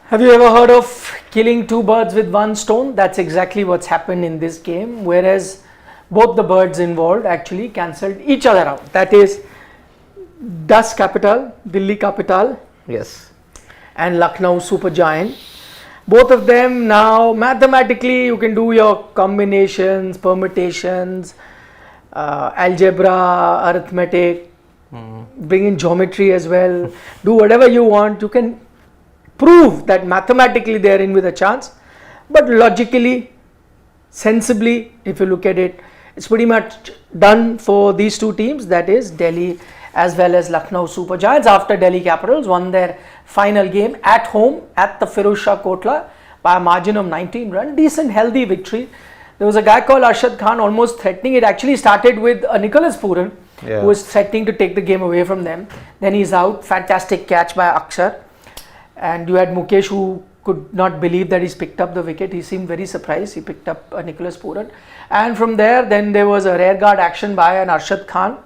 Have you ever heard of killing two birds with one stone? That's exactly what's happened in this game, whereas both the birds involved actually cancelled each other out. That is Dust Capital, Delhi Capital, Yes. and Lucknow Super Giant. Both of them now mathematically you can do your combinations, permutations, algebra, arithmetic, bring in geometry as well, do whatever you want. You can prove that mathematically they are in with a chance, but logically, sensibly, if you look at it, it's pretty much done for these two teams, that is Delhi as well as Lucknow Super Giants, after Delhi Capitals won their final game at home at the Firoz Shah Kotla by a margin of 19 runs. Decent, healthy victory. There was a guy called Arshad Khan almost threatening. It actually started with Nicholas Puran, who was threatening to take the game away from them. Then he's out. Fantastic catch by Akshar. And you had Mukesh, who could not believe that he's picked up the wicket. He seemed very surprised. He picked up Nicholas Puran. And from there, then there was a rear guard action by an Arshad Khan.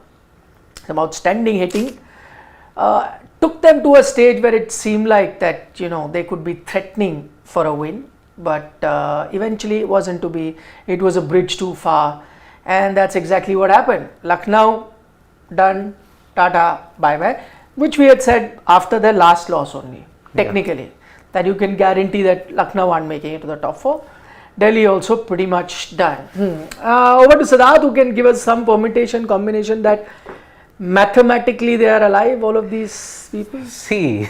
Some outstanding hitting. Took them to a stage where it seemed like that, they could be threatening for a win. But eventually it wasn't to be. It was a bridge too far. And that's exactly what happened. Lucknow done, tata, bye-bye. Which we had said after their last loss only. Technically, that you can guarantee that Lucknow aren't making it to the top 4. Delhi also pretty much done. Over to Siddharth, who can give us some permutation, combination that mathematically they are alive, all of these people. See,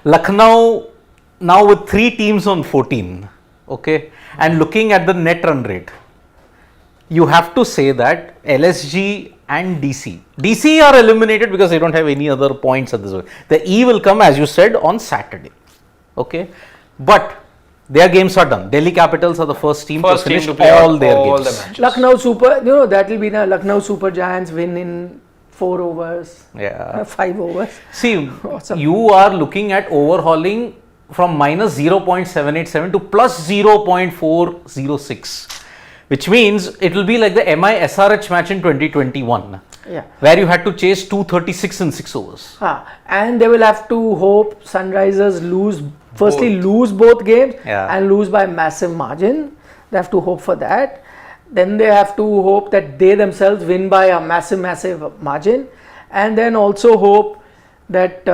Lucknow now with 3 teams on 14, okay, and looking at the net run rate, you have to say that LSG and DC are eliminated because they don't have any other points at this point. The E will come, as you said, on Saturday. Okay, but their games are done. Delhi Capitals are the first team to finish all their games. Lucknow Super, that will be the Lucknow Super Giants win in 4 overs. Yeah. 5 overs. See, you are looking at overhauling from minus 0.787 to plus 0.406. Which means it will be like the MI SRH match in 2021, where you had to chase 236 in 6 overs. And they will have to hope Sunrisers lose both games and lose by massive margin. They have to hope for that. Then they have to hope that they themselves win by a massive margin, and then also hope that,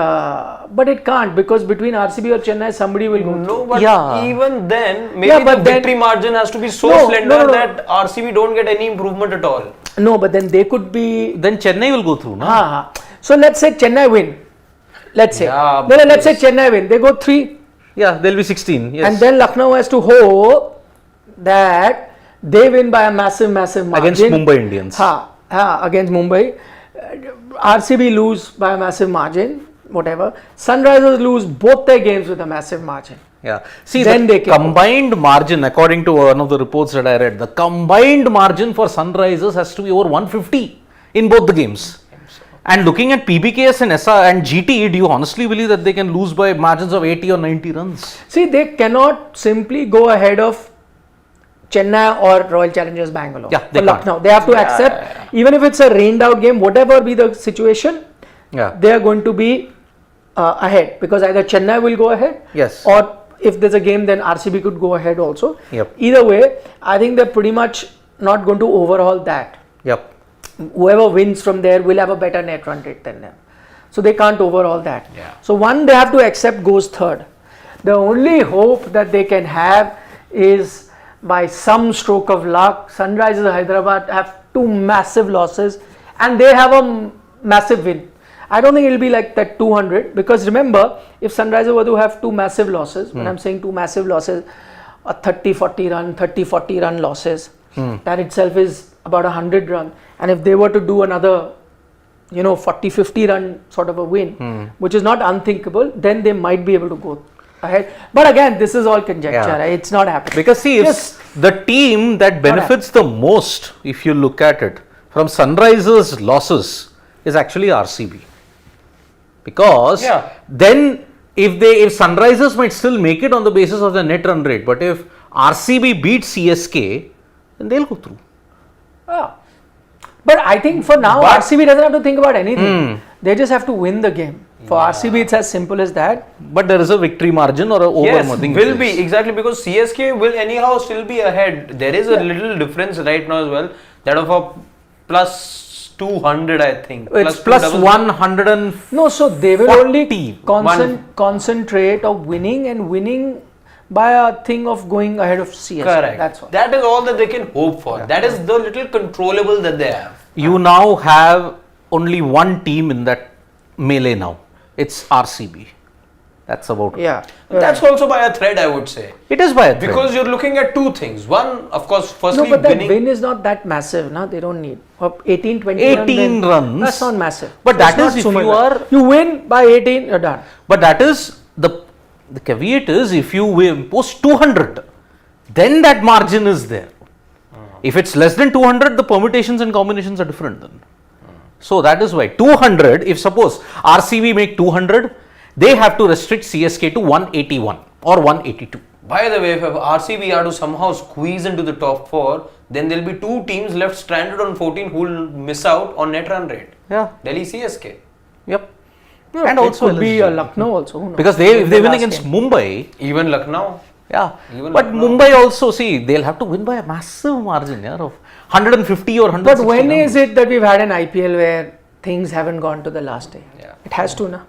but it can't, because between RCB or Chennai somebody will go through. No, but even then, maybe the victory margin has to be so slender that RCB don't get any improvement at all. No, but then they could be. Then Chennai will go through, no? So let's say Chennai win. Let's say. Let's say Chennai win. They go 3. Yeah, they'll be 16. Yes. And then Lucknow has to hope that they win by a massive margin. Against Mumbai Indians. Against Mumbai. RCB lose by a massive margin, whatever. Sunrisers lose both their games with a massive margin. Yeah. See, then the combined margin, according to one of the reports that I read, the combined margin for Sunrisers has to be over 150 in both the games. And looking at PBKS and SR and GT, do you honestly believe that they can lose by margins of 80 or 90 runs? See, they cannot simply go ahead of Chennai or Royal Challengers Bangalore or Lucknow. They have to accept, even if it's a rained out game, whatever be the situation, they are going to be ahead, because either Chennai will go ahead, or if there's a game, then RCB could go ahead also. Either way, I think they're pretty much not going to overhaul that. Whoever wins from there will have a better net run rate than them. So they can't overhaul that. So one they have to accept goes third. The only hope that they can have is, by some stroke of luck, Sunrisers Hyderabad have 2 massive losses and they have a massive win. I don't think it will be like that 200, because remember, if Sunrisers were to have 2 massive losses, when I'm saying 2 massive losses, a 30-40 run losses, that itself is about 100 run. And if they were to do another 40-50 run sort of a win, which is not unthinkable, then they might be able to go ahead. But again, this is all conjecture. Right? It's not happening. Because see, the team that benefits the most, if you look at it, from Sunrisers' losses is actually RCB. Because then if Sunrisers might still make it on the basis of the net run rate, but if RCB beats CSK, then they'll go through. But I think for now, RCB doesn't have to think about anything. They just have to win the game. For RCB, it's as simple as that. But there is a victory margin or a over Yes, margin. will be exactly, because CSK will anyhow still be ahead. There is a little difference right now as well, that of a plus 200, I think. It's plus 100 and No, so they will 40. only concentrate of winning by a thing of going ahead of CSK. Correct. That's all. That is all that they can hope for. That is the little controllable that they have. You now have only one team in that melee now. It's RCB. That's about it. Yeah. That's also by a thread, I would say. It is by a thread. Because you're looking at two things. One, of course, firstly, No, but that winning. win is not that massive. No? They don't need 18, 20 18 runs. That's not massive. But That's that not is if so much. you are- You win by 18, you're done. But that is the caveat is if you post 200, then that margin is there. If it's less than 200, the permutations and combinations are different then. So that is why 200, if suppose RCB make 200, they have to restrict CSK to 181 or 182. By the way, if RCB are to somehow squeeze into the top 4, then there will be two teams left stranded on 14 who will miss out on net run rate. Yeah. Delhi CSK. Yep. Yeah, And it also could be LSG. Lucknow also. Who knows? Because if they win against Mumbai, Even Lucknow. yeah. Even But Lucknow. Mumbai also, see, they'll have to win by a massive margin, yeah, of 150 or 160. But when runs. is it that we've had an IPL where things haven't gone to the last day? Yeah. It has to now.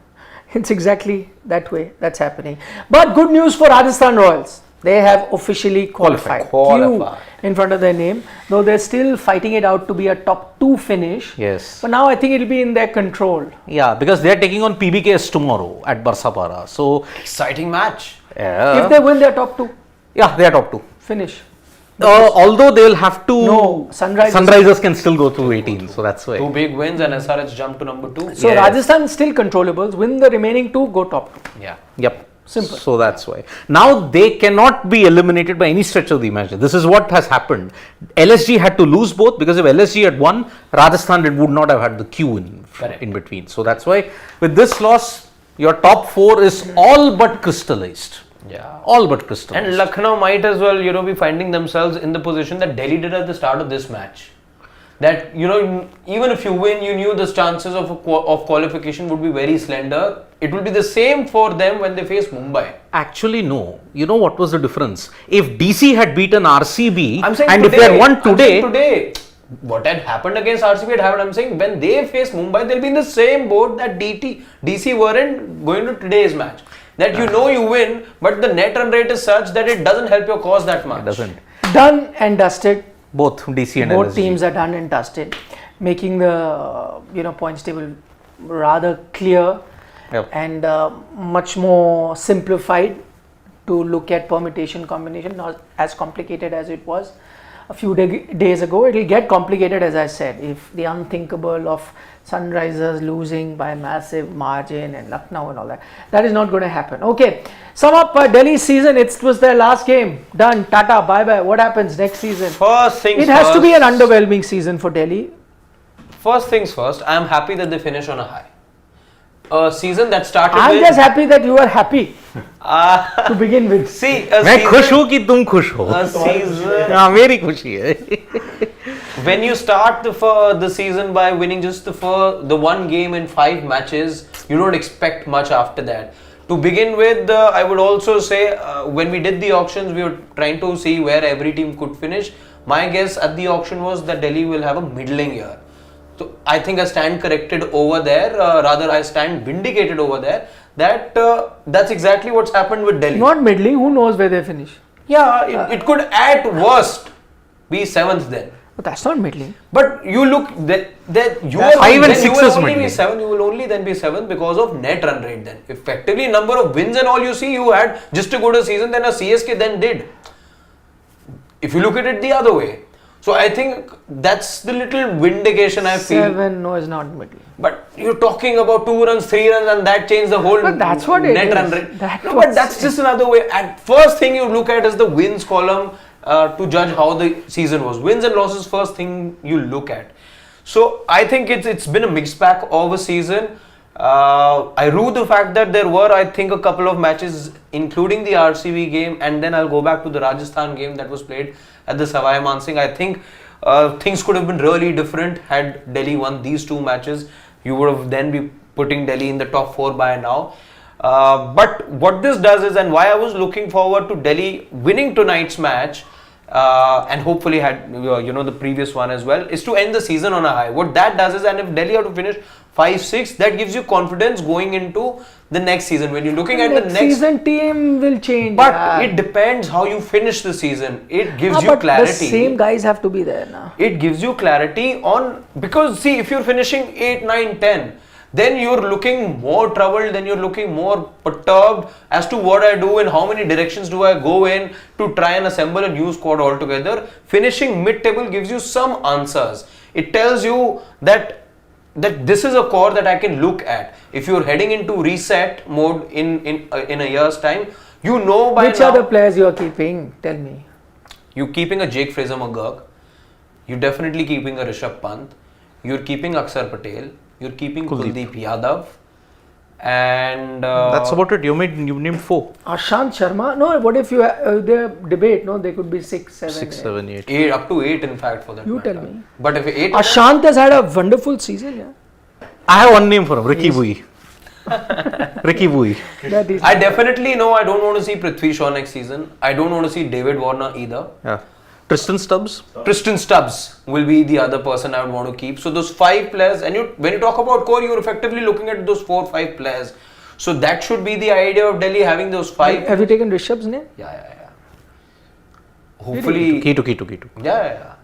It's exactly that way that's happening. But good news for Rajasthan Royals. They have officially qualified. Qualified. Q in front of their name. Though they're still fighting it out to be a top 2 finish. Yes. But now I think it'll be in their control. Yeah, because they are taking on PBKS tomorrow at Barsapara. So, Exciting match. yeah. If they win, they're top 2 Yeah, they are top 2. finish. Although they'll have to. No, Sunrisers can still go through 18. So that's why. Two big wins and SRH jumped to number 2. So Yes. Rajasthan still controllables. Win the remaining 2, go top 2. Yeah. Yep. Simple. So that's why. Now they cannot be eliminated by any stretch of the imagination. This is what has happened. LSG had to lose both because if LSG had won, Rajasthan would not have had the Q Correct. in between. So that's why with this loss, your top 4 is all but crystallized. Yeah. All but crystallized. And Lucknow might as well, be finding themselves in the position that Delhi did at the start of this match. That, even if you win, you knew the chances of qualification would be very slender. It will be the same for them when they face Mumbai. Actually, no. You know what was the difference? If DC had beaten RCB I'm saying and today, if they had won today, what had happened against RCB had happened. I'm saying when they face Mumbai, they'll be in the same boat that DC weren't going to today's match. That you win, but the net run rate is such that it doesn't help your cause that much. it doesn't. Done and dusted. Both DC and Both LSG. teams are done and dusted, making the points table rather clear Yep. and much more simplified to look at permutation combination, not as complicated as it was a few days ago. It will get complicated, as I said, if the unthinkable of Sunrisers losing by a massive margin and Lucknow and all that is not going to happen. Okay, sum up Delhi's season. It was their last game. Done. Tata. Bye bye. What happens next season? First things It has to first. be an underwhelming season for Delhi. First things first, I am happy that they finish on a high. A season that started I'm with... just happy that you are happy to begin with. See, a मैं खुश season, हूँ कि तुम खुश हो a season हाँ मेरी खुशी है when you start the season by winning just the one game in 5 matches, you don't expect much after that. To begin with, I would also say when we did the auctions, we were trying to see where every team could finish. My guess at the auction was that Delhi will have a middling year. So I think I stand corrected over there, rather I stand vindicated over there, that that's exactly what's happened with Delhi. Not middling, who knows where they finish? Yeah, it could at worst be 7th then. But that's not middling. But you look that you That's are 5 and then 6 you will is only be middling. 7. You will only then be 7th because of net run rate. Then effectively number of wins and all, you see you had just a good season than a CSK then did. If you look at it the other way, so I think that's the little vindication I feel. 7, no, is not middling. But you're talking about 2 runs, 3 runs, and that changed the whole But that's what it net is. run rate. That's No, what's- but that's just another way. At first thing you look at is the wins column to judge how the season was. Wins and losses, first thing you look at. So I think it's been a mixed bag of a season. I rue the fact that there were, I think, a couple of matches, including the RCB game, and then I'll go back to the Rajasthan game that was played at the Savai Mansingh. I think things could have been really different had Delhi won these 2 matches. You would have then be putting Delhi in the top 4 by now. But what this does is, and why I was looking forward to Delhi winning tonight's match, and hopefully had the previous one as well, is to end the season on a high. What that does is, and if Delhi have to finish 5-6, that gives you confidence going into the next season. When you're looking at the next season, team will change. But it depends how you finish the season. It gives you clarity. The same guys have to be there now. It gives you clarity on, because see, if you're finishing 8, 9, 10, then you're looking more troubled, then you're looking more perturbed as to what I do and how many directions do I go in to try and assemble a new squad altogether. Finishing mid-table gives you some answers. It tells you that this is a core that I can look at. If you're heading into reset mode in a year's time, you know by Which now. other players you are keeping? Tell me. You're keeping a Jake Fraser McGurk. You're definitely keeping a Rishabh Pant. You're keeping Akshar Patel. You're keeping Kuldeep Yadav. And that's about it. You named 4. Ashant Sharma. No, what if you they debate? No, they could be 6, 7, 6, 7, 8. 8, up to 8 in fact for that You matter. tell me. But if 8, Ashant has had a wonderful season. Yeah. I have one name for him, Ricky Bui. Ricky Bui. That is I definitely know I don't want to see Prithvi Shaw next season. I don't want to see David Warner either. Yeah. Tristan Stubbs. Tristan Stubbs will be the other person I would want to keep. So those 5 players, and when you talk about core, you're effectively looking at those 4 or 5 players. So that should be the idea of Delhi, having those 5. Have you taken Rishabh's name? Yeah. Hopefully. Key. Yeah.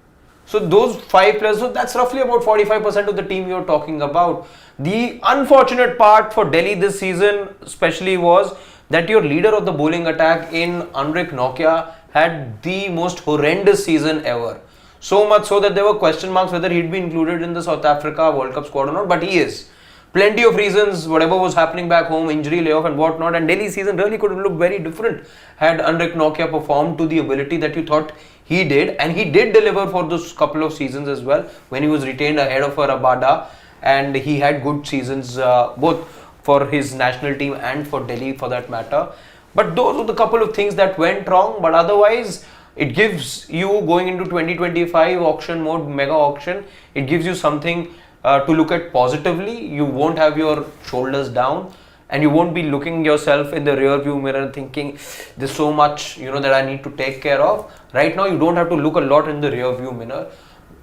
So those 5 players, so that's roughly about 45% of the team you're talking about. The unfortunate part for Delhi this season especially was that your leader of the bowling attack in Anrik Nokia had the most horrendous season ever. So much so that there were question marks whether he'd be included in the South Africa World Cup squad or not, but he is. Plenty of reasons, whatever was happening back home, injury, layoff and whatnot, and Delhi season really could have looked very different had Anrik Nokia performed to the ability that you thought he did, and he did deliver for those couple of seasons as well when he was retained ahead of Rabada, and he had good seasons both for his national team and for Delhi for that matter. But those were the couple of things that went wrong, but otherwise it gives you, going into 2025 auction mode, mega auction, it gives you something to look at positively. You won't have your shoulders down and you won't be looking yourself in the rear view mirror and thinking there's so much that I need to take care of. Right now you don't have to look a lot in the rear view mirror.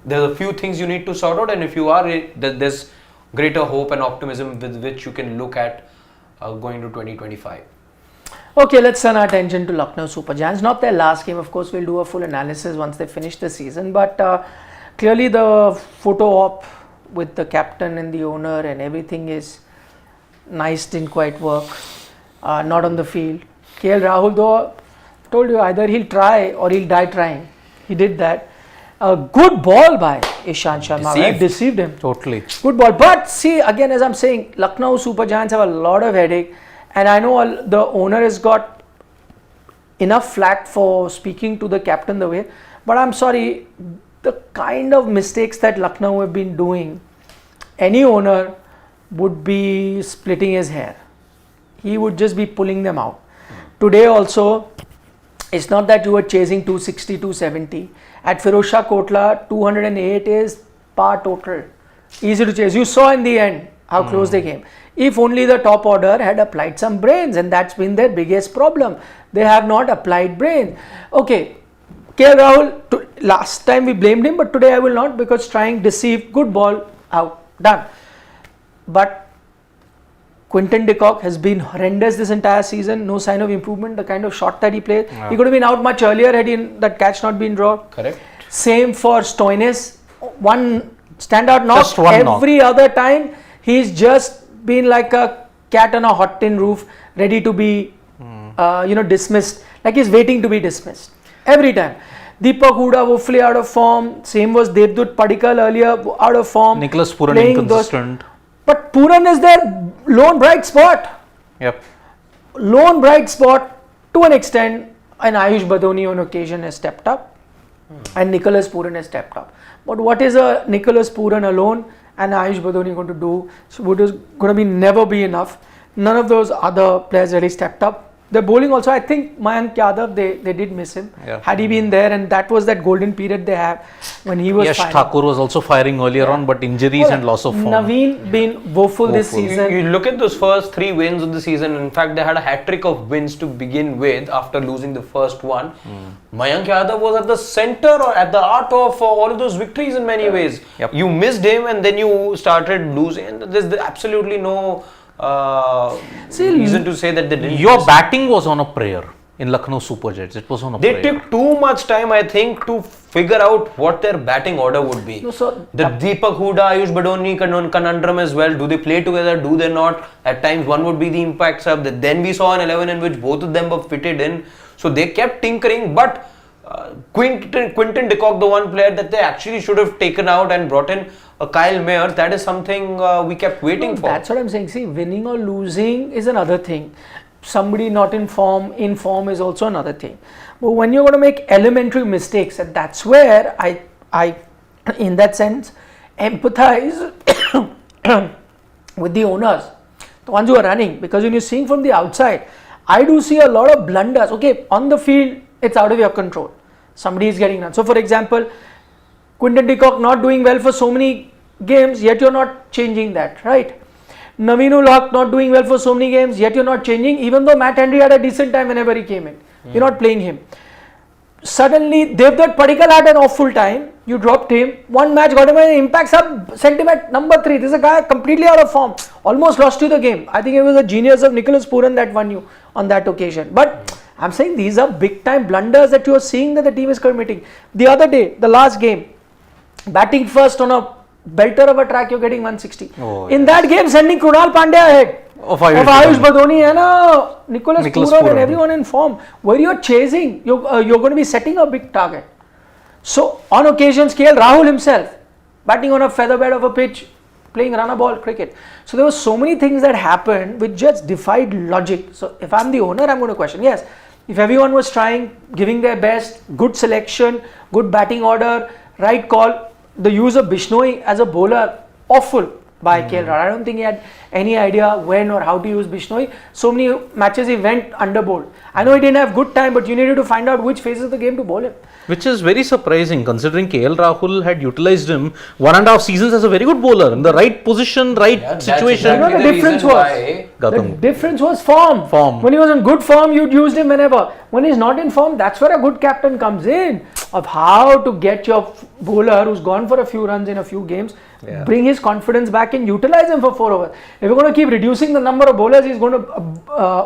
There's a few things you need to sort out, and if you are, there's greater hope and optimism with which you can look at going to 2025. Okay, let's turn our attention to Lucknow Super Giants. Not their last game, of course. We'll do a full analysis once they finish the season. But clearly, the photo op with the captain and the owner and everything is nice. Didn't quite work. Not on the field. KL Rahul, though, told you either he'll try or he'll die trying. He did that. A good ball by Ishant Sharma. Right? Deceived him. Totally. Good ball. But see, again, as I'm saying, Lucknow Super Giants have a lot of headache. And I know the owner has got enough flack for speaking to the captain the way. But I'm sorry, the kind of mistakes that Lucknow have been doing, any owner would be splitting his hair. He would just be pulling them out. Today also, it's not that you were chasing 260, 270. At Firozshah Kotla, 208 is par total. Easy to chase. You saw in the end how close they came. If only the top order had applied some brains, and that's been their biggest problem. They have not applied brains. Okay, KL Rahul, last time we blamed him, but today I will not, because trying, deceived, good ball, out, done. But Quinton de Kock has been horrendous this entire season, no sign of improvement, the kind of shot that he played. He could have been out much earlier had that catch not been drawn. Correct. Same for Stoinis, one standout knock. Just one Every other time, he's just been like a cat on a hot tin roof, ready to be, dismissed. Like he's waiting to be dismissed every time. Deepak Hooda woefully out of form. Same was Devdutt Padikkal earlier, out of form. Nicholas Puran inconsistent. But Puran is their lone bright spot. Yep. Lone bright spot to an extent, and Ayush Badoni on occasion has stepped up, and Nicholas Puran has stepped up. But what is a Nicholas Puran alone and Ayush Badoni going to do? So what is going to be never be enough. None of those other players really stepped up. The bowling also, I think Mayank Yadav, they did miss him. Yeah. Had he been there, and that was that golden period they have when he was Yash firing. Thakur was also firing earlier on, but injuries and loss of form. Naveen been woeful this Woeful. season. You look at those first 3 wins of the season. In fact, they had a hat trick of wins to begin with after losing the first one. Mayank Yadav was at the center or at the heart of all of those victories in many ways. Yep. You missed him and then you started losing. And there's absolutely no reason to say that they didn't. Your batting was on a prayer in Lucknow Super Jets. It was on a They prayer. took too much time, I think, to figure out what their batting order would be. No, so The Deepak Hooda, Ayush Badoni conundrum as well. Do they play together? Do they not? At times, one would be the impact sub. Then we saw an 11 in which both of them were fitted in. So they kept tinkering, but Quinton de Kock, the one player that they actually should have taken out and brought in Kyle Mayer, that is something we kept waiting for. That's what I'm saying. See, winning or losing is another thing. Somebody not in form is also another thing. But when you're going to make elementary mistakes, and that's where I in that sense, empathize with the owners, the ones who are running, because when you're seeing from the outside, I do see a lot of blunders. Okay, on the field, it's out of your control. Somebody is getting run. So, for example, Quinton de Kock not doing well for so many games, yet you're not changing that, right? Naveen Haq not doing well for so many games, yet you're not changing, even though Matt Henry had a decent time whenever he came in. You're not playing him. Suddenly, Devdutt Padikkal had an awful time. You dropped him. One match got him an impact sub, sent him at number 3. This is a guy completely out of form. Almost lost you the game. I think it was a genius of Nicholas Pooran that won you on that occasion. But I'm saying these are big time blunders that you are seeing that the team is committing. The other day, the last game, batting first on a belter of a track, you're getting 160. In that game, sending Krunal Pandya ahead of Ayush Badoni and Nicholas Pooran and everyone in form, where you're chasing, you're going to be setting a big target. So on occasions, KL Rahul himself batting on a feather bed of a pitch, playing run a ball cricket. So there were so many things that happened which just defied logic. So if I'm the owner, I'm going to question, yes, if everyone was trying, giving their best, good selection, good batting order, right call, the use of Bishnoi as a bowler, awful by KL Rahul. I don't think he had any idea when or how to use Bishnoi. So many matches he went under bowled. I know he didn't have good time, but you needed to find out which phases of the game to bowl him. Which is very surprising considering KL Rahul had utilized him 1.5 seasons as a very good bowler in the right position, right situation. You know the difference was? The difference was form. When he was in good form, you'd used him whenever. When he's not in form, that's where a good captain comes in, of how to get your bowler who's gone for a few runs in a few games, bring his confidence back and utilize him for 4 overs. If you're going to keep reducing the number of bowlers he's going to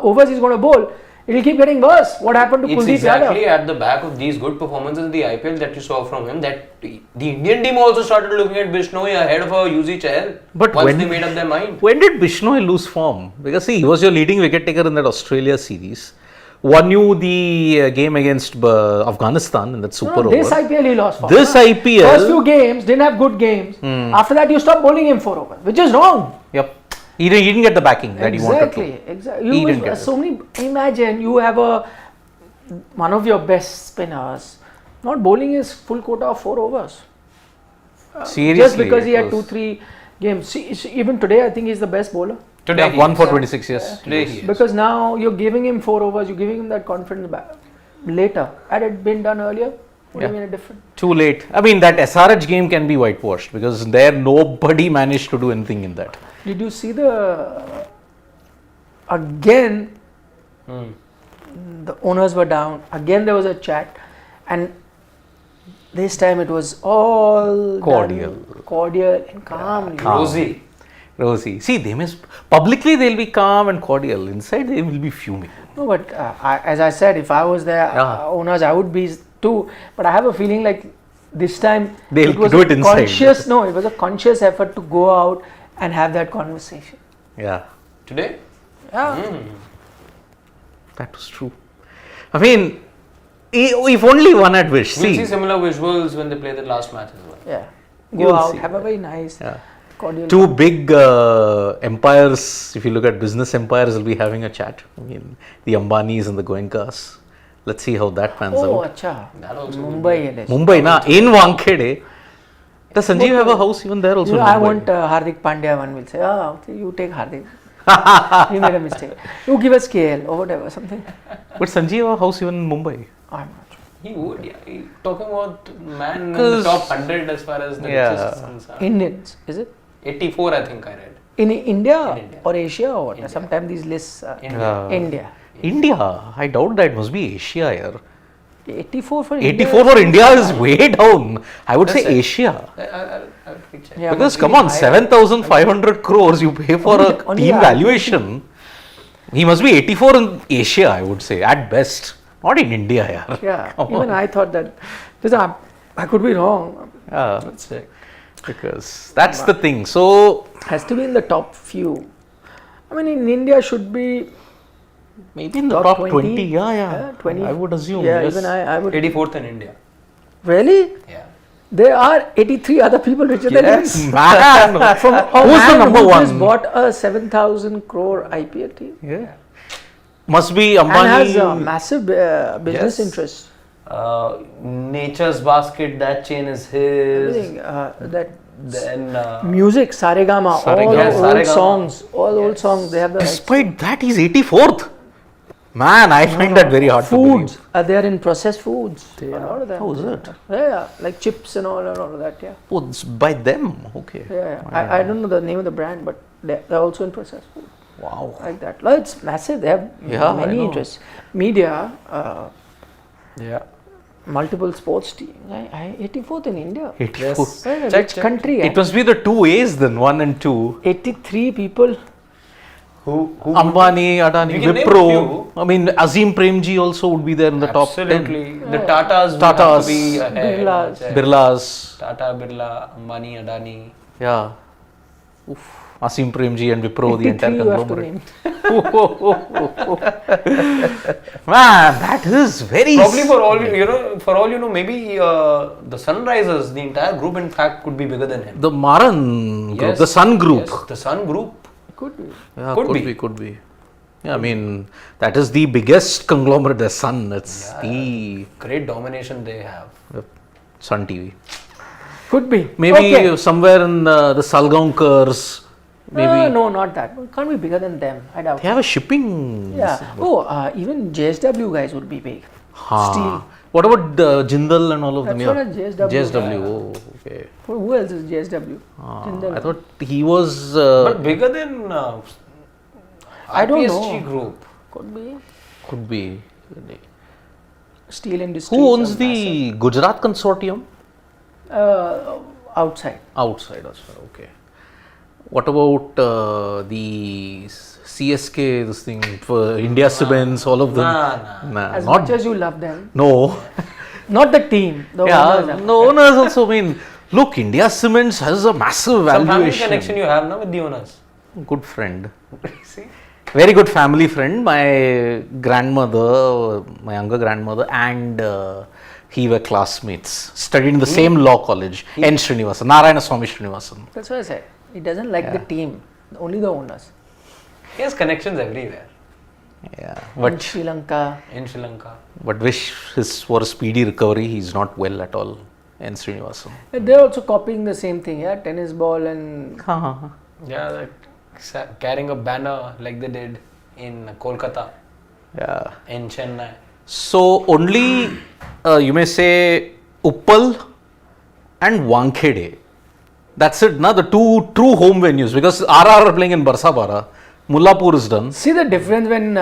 overs he's going to bowl, it will keep getting worse. What happened to Kuldeep Yadav? It's exactly at the back of these good performances in the IPL that you saw from him that the Indian team also started looking at Bishnoi ahead of a UZ Chahal once they made up their mind. When did Bishnoi lose form? Because see, he was your leading wicket taker in that Australia series. Won you the game against Afghanistan in that super over. This IPL he lost form. This IPL. First few games, didn't have good games. After that, you stopped bowling him 4 overs, which is wrong. Yep. He didn't get the backing that he wanted to. Exactly. Imagine you have one of your best spinners not bowling his full quota of 4 overs. Seriously. Just because he had 2-3 games. See, even today, I think he's the best bowler. Today, yeah, 1 for 26, yes. Today he is. Because now you're giving him 4 overs, you're giving him that confidence back. Later, had it been done earlier, would have been a different. Too late. I mean, that SRH game can be whitewashed because there nobody managed to do anything in that. Did you see the again? The owners were down. Again, there was a chat, and this time it was all cordial and calm. Rosy. See, publicly they'll be calm and cordial. Inside they will be fuming. No, but as I said, if I was their owners, I would be too. But I have a feeling like this time they'll it was do it inside. It was a conscious effort to go out and have that conversation. Yeah. Today? Yeah. That was true. I mean, if only one had wished. We'll see similar visuals when they play the last match as well. Yeah. Go out, have a very nice, cordial. Two big empires, if you look at business empires, will be having a chat. I mean, the Ambanis and the Goenkas. Let's see how that pans out. Oh, acha. Mumbai, na? In Wankhede. Does Sanjeev have a house even there also? I want Hardik Pandya, one will say, you take Hardik. He made a mistake. You give us KL or whatever, something. But Sanjeev house even in Mumbai. I'm not sure. He would, yeah. Talking about man in the 'Cause- top 100 as far as the richest sons are. Indians, is it? 84, I think I read. In India, In India. or Asia or what? India. Sometimes these lists are India. India. India. I doubt that must be Asia here. 84 for 84 India. for India is way down. I would say That's it. Asia. I'll check. Yeah, Because must come be on, higher. 7,500 crores you pay for a Only team IPL. valuation. He must be 84 in Asia, I would say, at best. Not in India, yeah. Yeah, Come even on. I thought that. I could be wrong. Yeah, Let's check. because that's the thing. So Has to be in the top few. I mean, in India should be maybe in the top 20, yeah. Yeah, 20. I would assume. Yeah, yes. even I would. 84th in India. Really? Yeah. There are 83 other people richer than Yes, him. man. From a Who's the man number who one? just bought a 7,000 crore IPL team Yeah. Must be and has Ambani. a massive business Yes. interest. Nature's Basket, that chain is his. Everything, that Then music, Saregama, all Saregama. the Yes, old Saregama. songs, all old songs, they have the rights. Despite that, he's 84th. Man, I find that very hard Foods, to believe. they are in processed foods. A lot of them. How is it? Yeah, like chips and all of that. Yeah, Oh, it's by them. Okay. yeah. I don't know the name of the brand, but they're also in processed food. Wow. Like that. Like, it's massive. They have Yeah, I many know. interests. Media, yeah. multiple sports teams. 84th in India. 84. Yeah, Check, which check. country? It must be the two A's then, 1 and 2. 83 people. Who Ambani, Adani, We can name Wipro. few. I mean, Azim Premji also would be there in the top 10. Absolutely. The Tatas would have Tatas, to be ahead. Birlas. Check. Birlas. Tata, Birla, Ambani, Adani. Yeah. Oof. Azim Premji and Wipro, the 83 entire you have to conglomerate. name. Man, that is very. Probably for all you know, maybe the Sunrisers, the entire group, in fact, could be bigger than him. The Maran group, Yes, the Sun group. Yes, the Sun group. Could be. Yeah, Could could be. be, could be. Yeah, I mean, that is the biggest conglomerate, the Sun. It's the Great domination they have. Sun TV. Could be. Maybe Okay. somewhere in the Salgaunkars, maybe. No, not that. It can't be bigger than them. I doubt. They have a shipping. Yeah. Oh, even JSW guys would be big. Ha. Steel. What about Jindal and all of them? That's what a JSW. JSW. Oh, okay. Who else is JSW? Jindal. I thought he was. But bigger than I don't IPSG know. group. Could be. Could be. Steel industry. Who owns the Gujarat consortium? Outside. Outside as well. Okay. What about the CSK? This thing for India Cements, all of them. Nah, As not much as you love them, no. not the team. The owners Yeah, are. no owners also mean. Look, India Cements has a massive Some family valuation. connection you have now with the owners. Good friend. See? Very good family friend. My grandmother, my younger grandmother, and he were classmates. Studied in the same law college. N. Srinivasan, Narayana Swami Srinivasan. That's what I said. He doesn't like the team. Only the owners. He has connections everywhere. Yeah, In but Sri Lanka. In Sri Lanka. wish his for a speedy recovery. He's not well at all. N. Srinivasan. They're also copying the same thing. Yeah, tennis ball and Yeah, like carrying a banner like they did in Kolkata, Yeah. in Chennai. So only you may say Uppal and Wankhede. That's it, na? The two true home venues, because RR are playing in Barsapara. Mullapur is done. see the difference when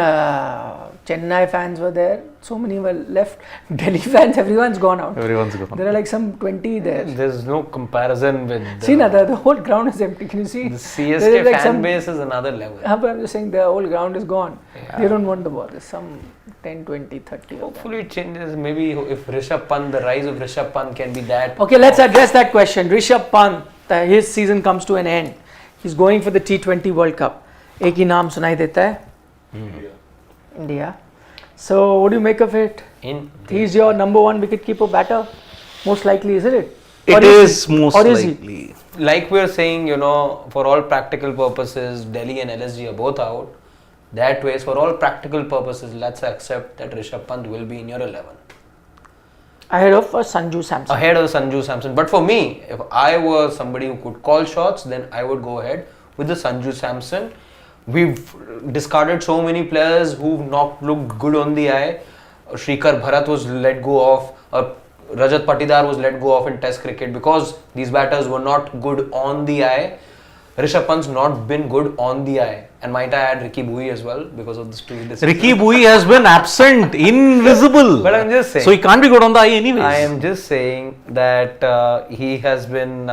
Chennai fans were there. So many were left. Delhi fans, everyone's gone out. Everyone's gone. There are like some 20 there. There's no comparison with See, the whole ground is empty. Can you see? the There CSK is like fan some- base is another level. But I'm just saying the whole ground is gone. Yeah. They don't want the ball. There's some 10, 20, 30 of them. Hopefully it changes. Maybe if Rishabh Pant, the rise of Rishabh Pant can be that. Okay, let's address that question. Rishabh Pant, his season comes to an end. He's going for the T20 World Cup. एक ही नाम सुनाई देता है India. So what do you make of it? He's your number one wicketkeeper batter, most likely, isn't it? Or It is most or is he? likely. Like we're saying, for all practical purposes, Delhi and LSG are both out. That way, for all practical purposes, let's accept that Rishabh Pant will be in your 11. Ahead of Sanju Samson. Ahead of Sanju Samson. But for me, if I were somebody who could call shots, then I would go ahead with the Sanju Samson. We've discarded so many players who not looked good on the eye. Shrikar Bharat was let go of. Rajat Patidar was let go of in Test cricket because these batters were not good on the eye. Rishabh Pant's not been good on the eye. And might I add Ricky Bui as well because of this tweet. Ricky Bui has been absent, invisible. But I'm just saying. So he can't be good on the eye anyways. I am just saying that he has been.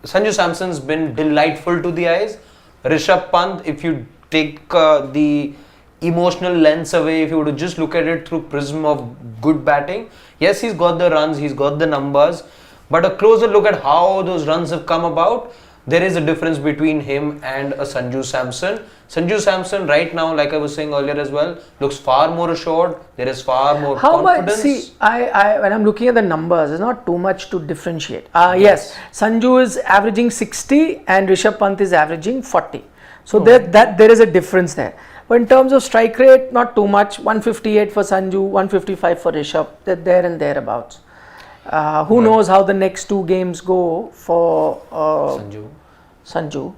Sanju Samson's been delightful to the eyes. Rishabh Pant, if you take the emotional lens away, if you were to just look at it through prism of good batting, yes, he's got the runs, he's got the numbers, but a closer look at how those runs have come about, there is a difference between him and a Sanju Samson. Sanju Samson right now, like I was saying earlier as well, looks far more assured. There is far more confidence. See, I when I'm looking at the numbers, there's not too much to differentiate. Yes, Sanju is averaging 60 and Rishabh Pant is averaging 40. So there is a difference there. But in terms of strike rate, not too much. 158 for Sanju, 155 for Rishabh. They're there and thereabouts. Who knows how the next two games go for Sanju.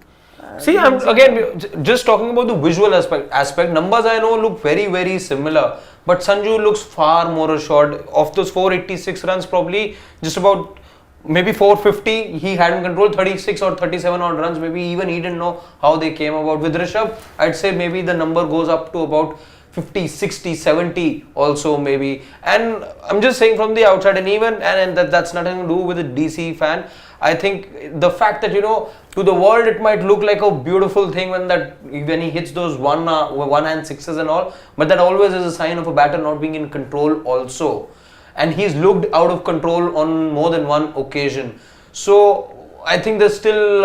See, I'm again just talking about the visual aspect. Numbers I know look very, very similar, but Sanju looks far more assured. Of those 486 runs, probably just about maybe 450 he had in control. 36 or 37 odd runs, maybe even he didn't know how they came about. With Rishabh, I'd say maybe the number goes up to about 50, 60, 70 also maybe. And I'm just saying from the outside, and even and that's nothing to do with a DC fan. I think the fact that, you know, to the world it might look like a beautiful thing when he hits those one hand sixes and all, but that always is a sign of a batter not being in control also. And he's looked out of control on more than one occasion. So I think there's still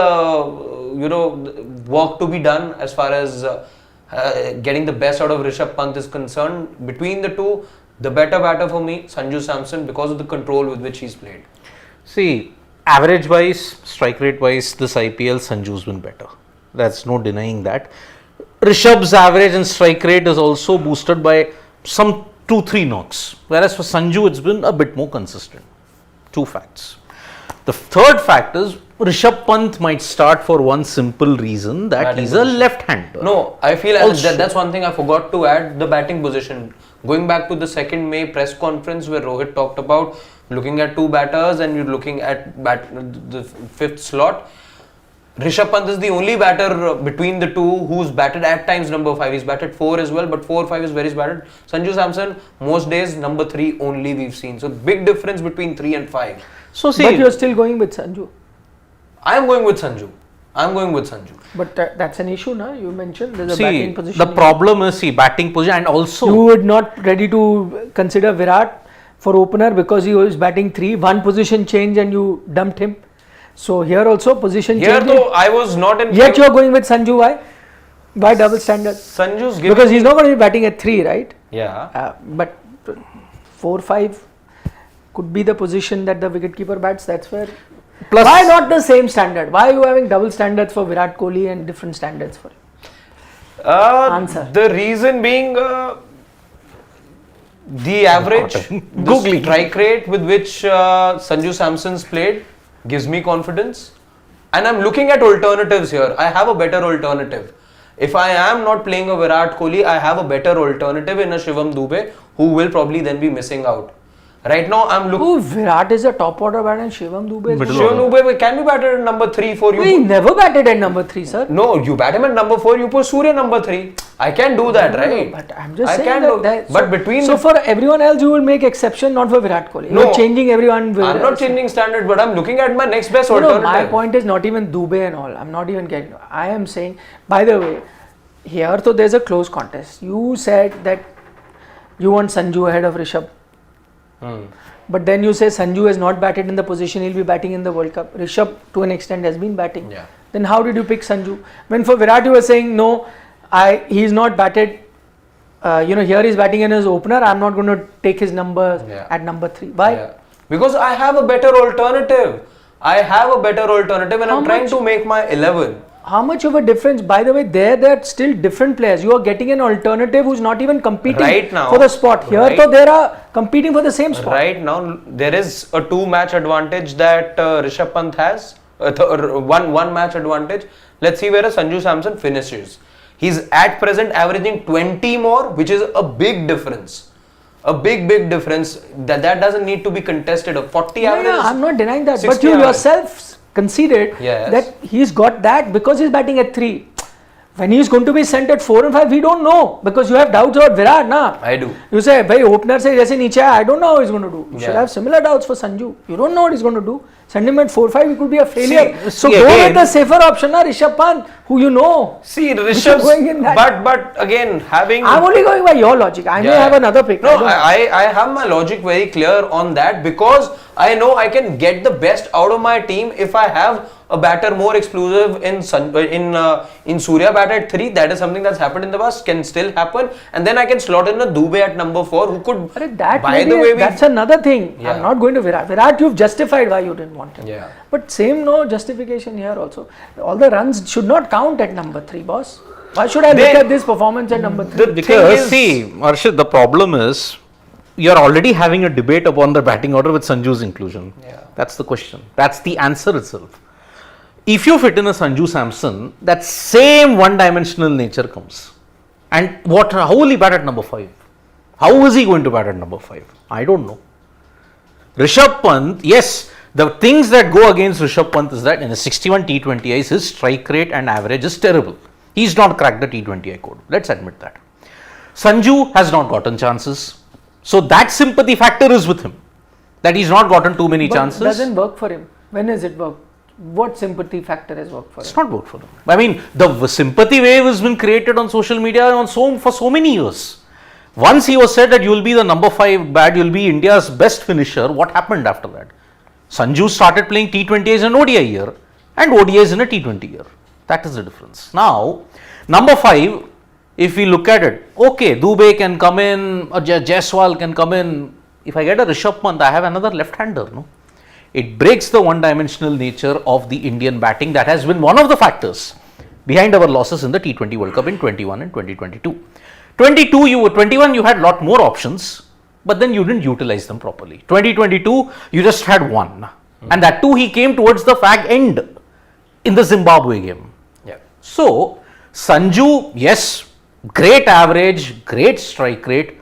work to be done as far as getting the best out of Rishabh Pant is concerned. Between the two, the better batter for me, Sanju Samson, because of the control with which he's played. See, average wise, strike rate wise, this IPL Sanju's been better. That's no denying that. Rishabh's average and strike rate is also boosted by some 2-3 knocks. Whereas for Sanju, it's been a bit more consistent. Two facts. The third fact is Rishabh Pant might start for one simple reason, that batting he's position. A left-hander. No, I feel that's one thing I forgot to add, the batting position. Going back to the 2nd May press conference where Rohit talked about looking at two batters and you're looking at the 5th slot. Rishabh Pant is the only batter between the two who's batted at times number 5. He's batted 4 as well, but 4-5 is where he's batted. Sanju Samson, most days number 3 only we've seen. So big difference between 3 and 5. So see, but you're still going with Sanju. I am going with Sanju. But that's an issue, na? You mentioned there's a batting position. The problem is, batting position, and also you would not ready to consider Virat for opener because he was batting 3, one position change and you dumped him. So here also position change. Here though I was not in. Yet you're going with Sanju. Why? Why double standard? Sanju's giving because he's not going to be batting at 3, right? Yeah. But 4-5 could be the position that the wicketkeeper bats. That's where. Plus, why not the same standard? Why are you having double standards for Virat Kohli and different standards for him? Answer. The reason being the average, the strike rate with which Sanju Samson's played gives me confidence. And I'm looking at alternatives here. I have a better alternative. If I am not playing a Virat Kohli, I have a better alternative in a Shivam Dube who will probably then be missing out. Right now, I'm looking. Oh, Virat is a top order batter and Shivam Dube is Shivam Dube can be batted at number 3 for you. He never batted at number 3, sir. No, you bat him at number 4, you put Surya number 3. I can do that, right? But I'm just saying that. But between. So for everyone else, you will make exception, not for Virat Kohli. No, you're changing everyone. I'm not changing standard, but I'm looking at my next best alternative. No, my point is not even Dube and all. I'm not even getting. I am saying, by the way, here so there's a close contest. You said that you want Sanju ahead of Rishabh. But then you say Sanju has not batted in the position he'll be batting in the World Cup. Rishabh to an extent has been batting. Yeah. Then how did you pick Sanju? When for Virat you were saying no, he's not batted. Here he's batting in his opener. I'm not going to take his number at number 3. Why? Yeah. Because I have a better alternative. And I'm trying to make my 11. How much of a difference? By the way, they're still different players. You are getting an alternative who's not even competing right now, for the spot. Here, so they are competing for the same spot. Right now, there is a 2-match advantage that Rishabh Pant has. One match advantage. Let's see where a Sanju Samson finishes. He's at present averaging 20 more, which is a big difference. A big difference. That doesn't need to be contested. A 40 average. Yeah, I'm not denying that. But 60 you average. yourself conceded Yes. that he's got that because he's batting at 3. When he's going to be sent at 4 and 5, we don't know because you have doubts about Virat, na? I do. You say, bhai, opener se jaise niche hai, I don't know how he's going to do. You should Yeah. have similar doubts for Sanju. You don't know what he's going to do. Send him at 4-5, he could be a failure. So see go again- with the safer option, na, Rishabh Pant, who you know. See, are Rishabh, going in that. but again, having. I'm only going by your logic. I may Yeah. have another pick. No, don't- I have my logic very clear on that because I know I can get the best out of my team if I have a batter more explosive in Surya bat at 3. That is something that's happened in the past, can still happen, and then I can slot in a Dubey at number 4 who could. Arre, that by maybe the way, that's another thing. Yeah. I'm not going to Virat. Virat, you've justified why you didn't want him. Yeah. But same no justification here also. All the runs should not count at number 3, boss. Why should I look They- at this performance at number 3? The Because thing is, see, Arshid, the problem is you're already having a debate upon the batting order with Sanju's inclusion. Yeah. That's the question. That's the answer itself. If you fit in a Sanju Samson, that same one-dimensional nature comes. And how will he bat at number 5? How is he going to bat at number 5? I don't know. Rishabh Pant, yes, the things that go against Rishabh Pant is that in a 61 T20Is, his strike rate and average is terrible. He's not cracked the T20I code. Let's admit that. Sanju has not gotten chances. So that sympathy factor is with him. That he's not gotten too many But chances. doesn't work for him. When has it worked? What sympathy factor has worked for It's him? not worked for him. I mean, the sympathy wave has been created on social media for so many years. Once he was said that you will be the number 5 bat, you will be India's best finisher. What happened after that? Sanju started playing T20Is in ODI year and ODIs in a T20 year. That is the difference. Now, number 5, if we look at it, okay, Dubey can come in, or Jaiswal can come in. If I get a Rishabh Pant, I have another left-hander, no? It breaks the one-dimensional nature of the Indian batting that has been one of the factors behind our losses in the T20 World Cup in 21 and 2022. 21 you had lot more options, but then you didn't utilize them properly. 2022 you just had one, and that too he came towards the fag end in the Zimbabwe game. yeah. So Sanju, yes, great average, great strike rate,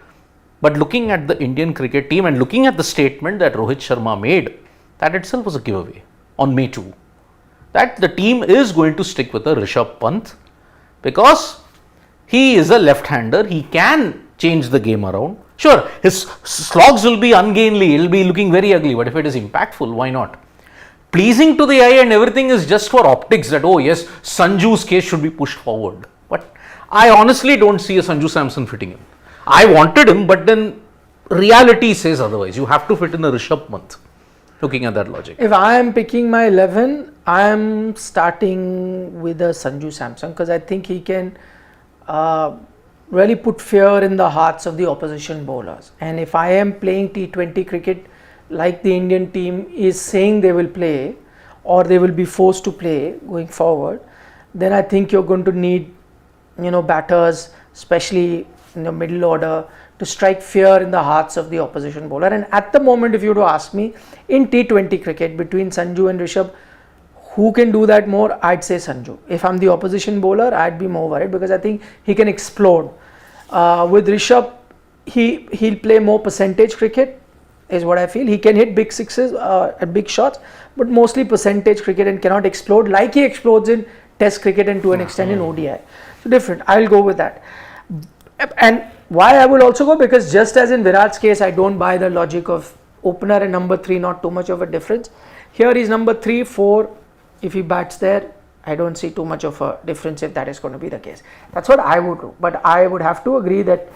but looking at the Indian cricket team and looking at the statement that Rohit Sharma made, that itself was a giveaway on May 2. That the team is going to stick with a Rishabh Pant because he is a left-hander. He can change the game around. Sure, his slogs will be ungainly. It will be looking very ugly. But if it is impactful, why not? Pleasing to the eye and everything is just for optics that, oh yes, Sanju's case should be pushed forward. But I honestly don't see a Sanju Samson fitting in. I wanted him, but then reality says otherwise. You have to fit in a Rishabh Pant. Looking at that logic. If I am picking my 11, I am starting with a Sanju Samson because I think he can really put fear in the hearts of the opposition bowlers. And if I am playing T20 cricket like the Indian team is saying they will play or they will be forced to play going forward, then I think you're going to need, batters, especially in the middle order, to strike fear in the hearts of the opposition bowler. And at the moment, if you were to ask me, in T20 cricket between Sanju and Rishabh, who can do that more? I'd say Sanju. If I'm the opposition bowler, I'd be more worried because I think he can explode. With Rishabh, he'll play more percentage cricket, is what I feel. He can hit big sixes at big shots, but mostly percentage cricket and cannot explode like he explodes in Test cricket and to an extent in ODI. So different. I'll go with that. And why I will also go, because just as in Virat's case, I don't buy the logic of opener and number 3, not too much of a difference. Here is number 3, 4. If he bats there, I don't see too much of a difference if that is going to be the case. That's what I would do. But I would have to agree that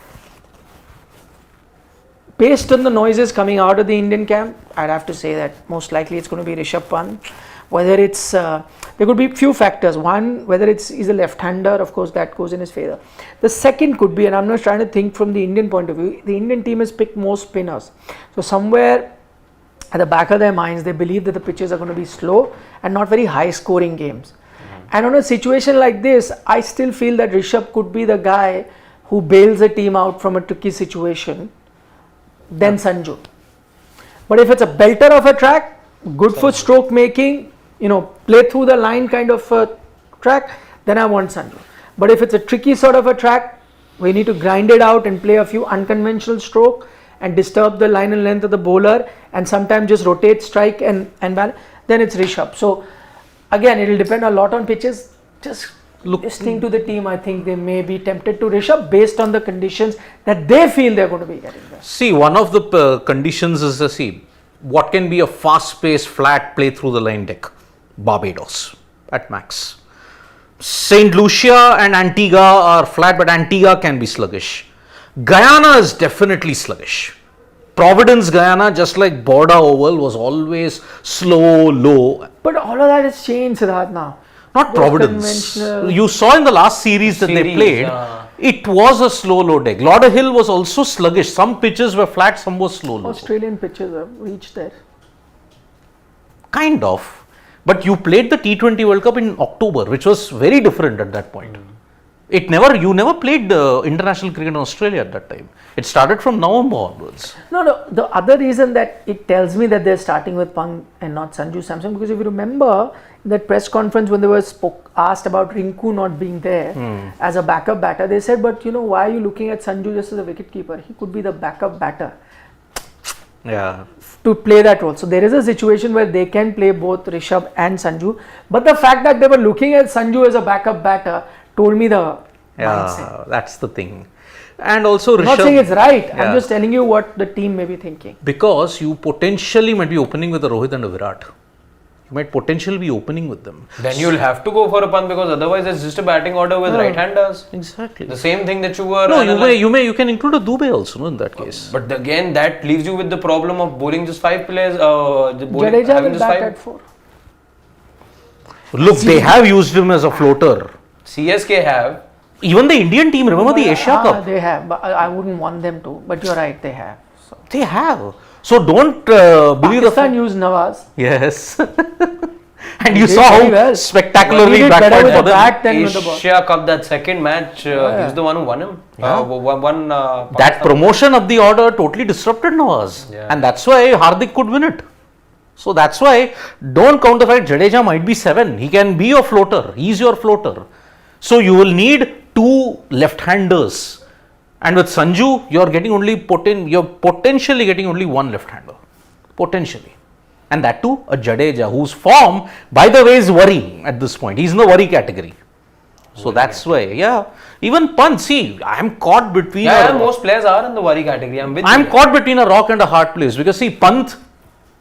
based on the noises coming out of the Indian camp, I'd have to say that most likely it's going to be Rishabh Pant. Whether it's, there could be few factors. One, whether he's a left-hander, of course that goes in his favor. The second could be, and I'm not trying to think from the Indian point of view, the Indian team has picked more spinners. So somewhere at the back of their minds, they believe that the pitches are going to be slow and not very high-scoring games. And on a situation like this, I still feel that Rishabh could be the guy who bails a team out from a tricky situation than Sanju. But if it's a belter of a track, good for stroke making, play through the line kind of track, then I want Sanju. But if it's a tricky sort of a track, we need to grind it out and play a few unconventional stroke and disturb the line and length of the bowler and sometimes just rotate, strike and balance, then it's Rishabh. So again, it will depend a lot on pitches. Just listening to the team, I think they may be tempted to Rishabh based on the conditions that they feel they're going to be getting there. See, one of the conditions is what can be a fast-paced, flat play through the line deck? Barbados at max. St. Lucia and Antigua are flat, but Antigua can be sluggish. Guyana is definitely sluggish. Providence, Guyana, just like Borda Oval, was always slow, low. But all of that has changed, Siddharth, now. Not Those Providence. conventional- You saw in the last series that they played, it was a slow, low deck. Lauderhill was also sluggish. Some pitches were flat, some were slow, low. Australian pitches have reached there. Kind of. But you played the T20 World Cup in October, which was very different at that point. You never played international cricket in Australia at that time. It started from November onwards. No. The other reason that it tells me that they're starting with Pant and not Sanju Samson, because if you remember in that press conference when they were asked about Rinku not being there as a backup batter, they said, but why are you looking at Sanju just as a wicket keeper? He could be the backup batter. Yeah. To play that role. So there is a situation where they can play both Rishabh and Sanju. But the fact that they were looking at Sanju as a backup batter told me the mindset. That's the thing. And also I'm Rishabh. not saying it's right. Yeah. I'm just telling you what the team may be thinking. Because you potentially might be opening with a Rohit and a Virat. You might potentially be opening with them. Then you'll have to go for a Pant because otherwise it's just a batting order with right-handers. Exactly. The same thing that you were. No, you can include a Dubey also, in that case. But again, that leaves you with the problem of bowling just 5 players. Jadeja having will just bat 5. at 4. Look, they have used him as a floater. CSK have. Even the Indian team, remember the Asia Cup? They have, but I wouldn't want them to. But you're right, they have. So. They have. So don't believe Pakistan used Nawaz. Yes. And you They saw did how well. spectacularly He did better backfired with for the them. bat than with the ball. Asia Cup, that second match, he's the one who won him. That Pakistan. promotion of the order totally disrupted Nawaz. Yeah. And that's why Hardik could win it. So that's why don't count the fact Jadeja might be 7. He can be your floater. He's your floater. So you will need 2 left-handers. And with Sanju, you're potentially getting only 1 left-hander. Potentially. And that too, a Jadeja whose form, by the way, is worrying at this point. He's in the worry category. So that's why, even Pant, see, I'm caught between most players are in the worry category. I'm caught between a rock and a hard place because see, Pant,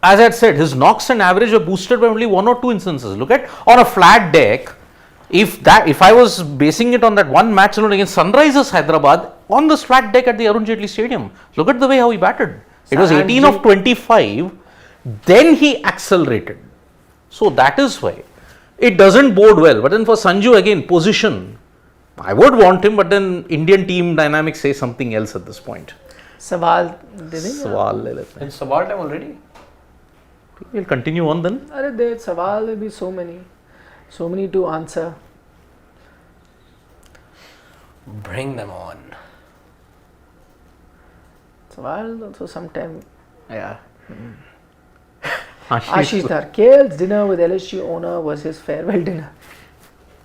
as I had said, his knocks and average were boosted by only 1 or 2 instances. Look at on a flat deck. If I was basing it on that one match alone against Sunrisers Hyderabad on this flat deck at the Arun Jaitley Stadium, look at the way how he batted. It was 18 of 25. Then he accelerated. So that is why it doesn't bode well. But then for Sanju again, position. I would want him, but then Indian team dynamics say something else at this point. Sawal. Sawal le lete hain. It's Sawal time already. We'll continue on then. Sawal will be so many to answer. Bring them on. Sawal also sometime. Yeah. Ashish Dhar. KL's dinner with LSG owner was his farewell dinner.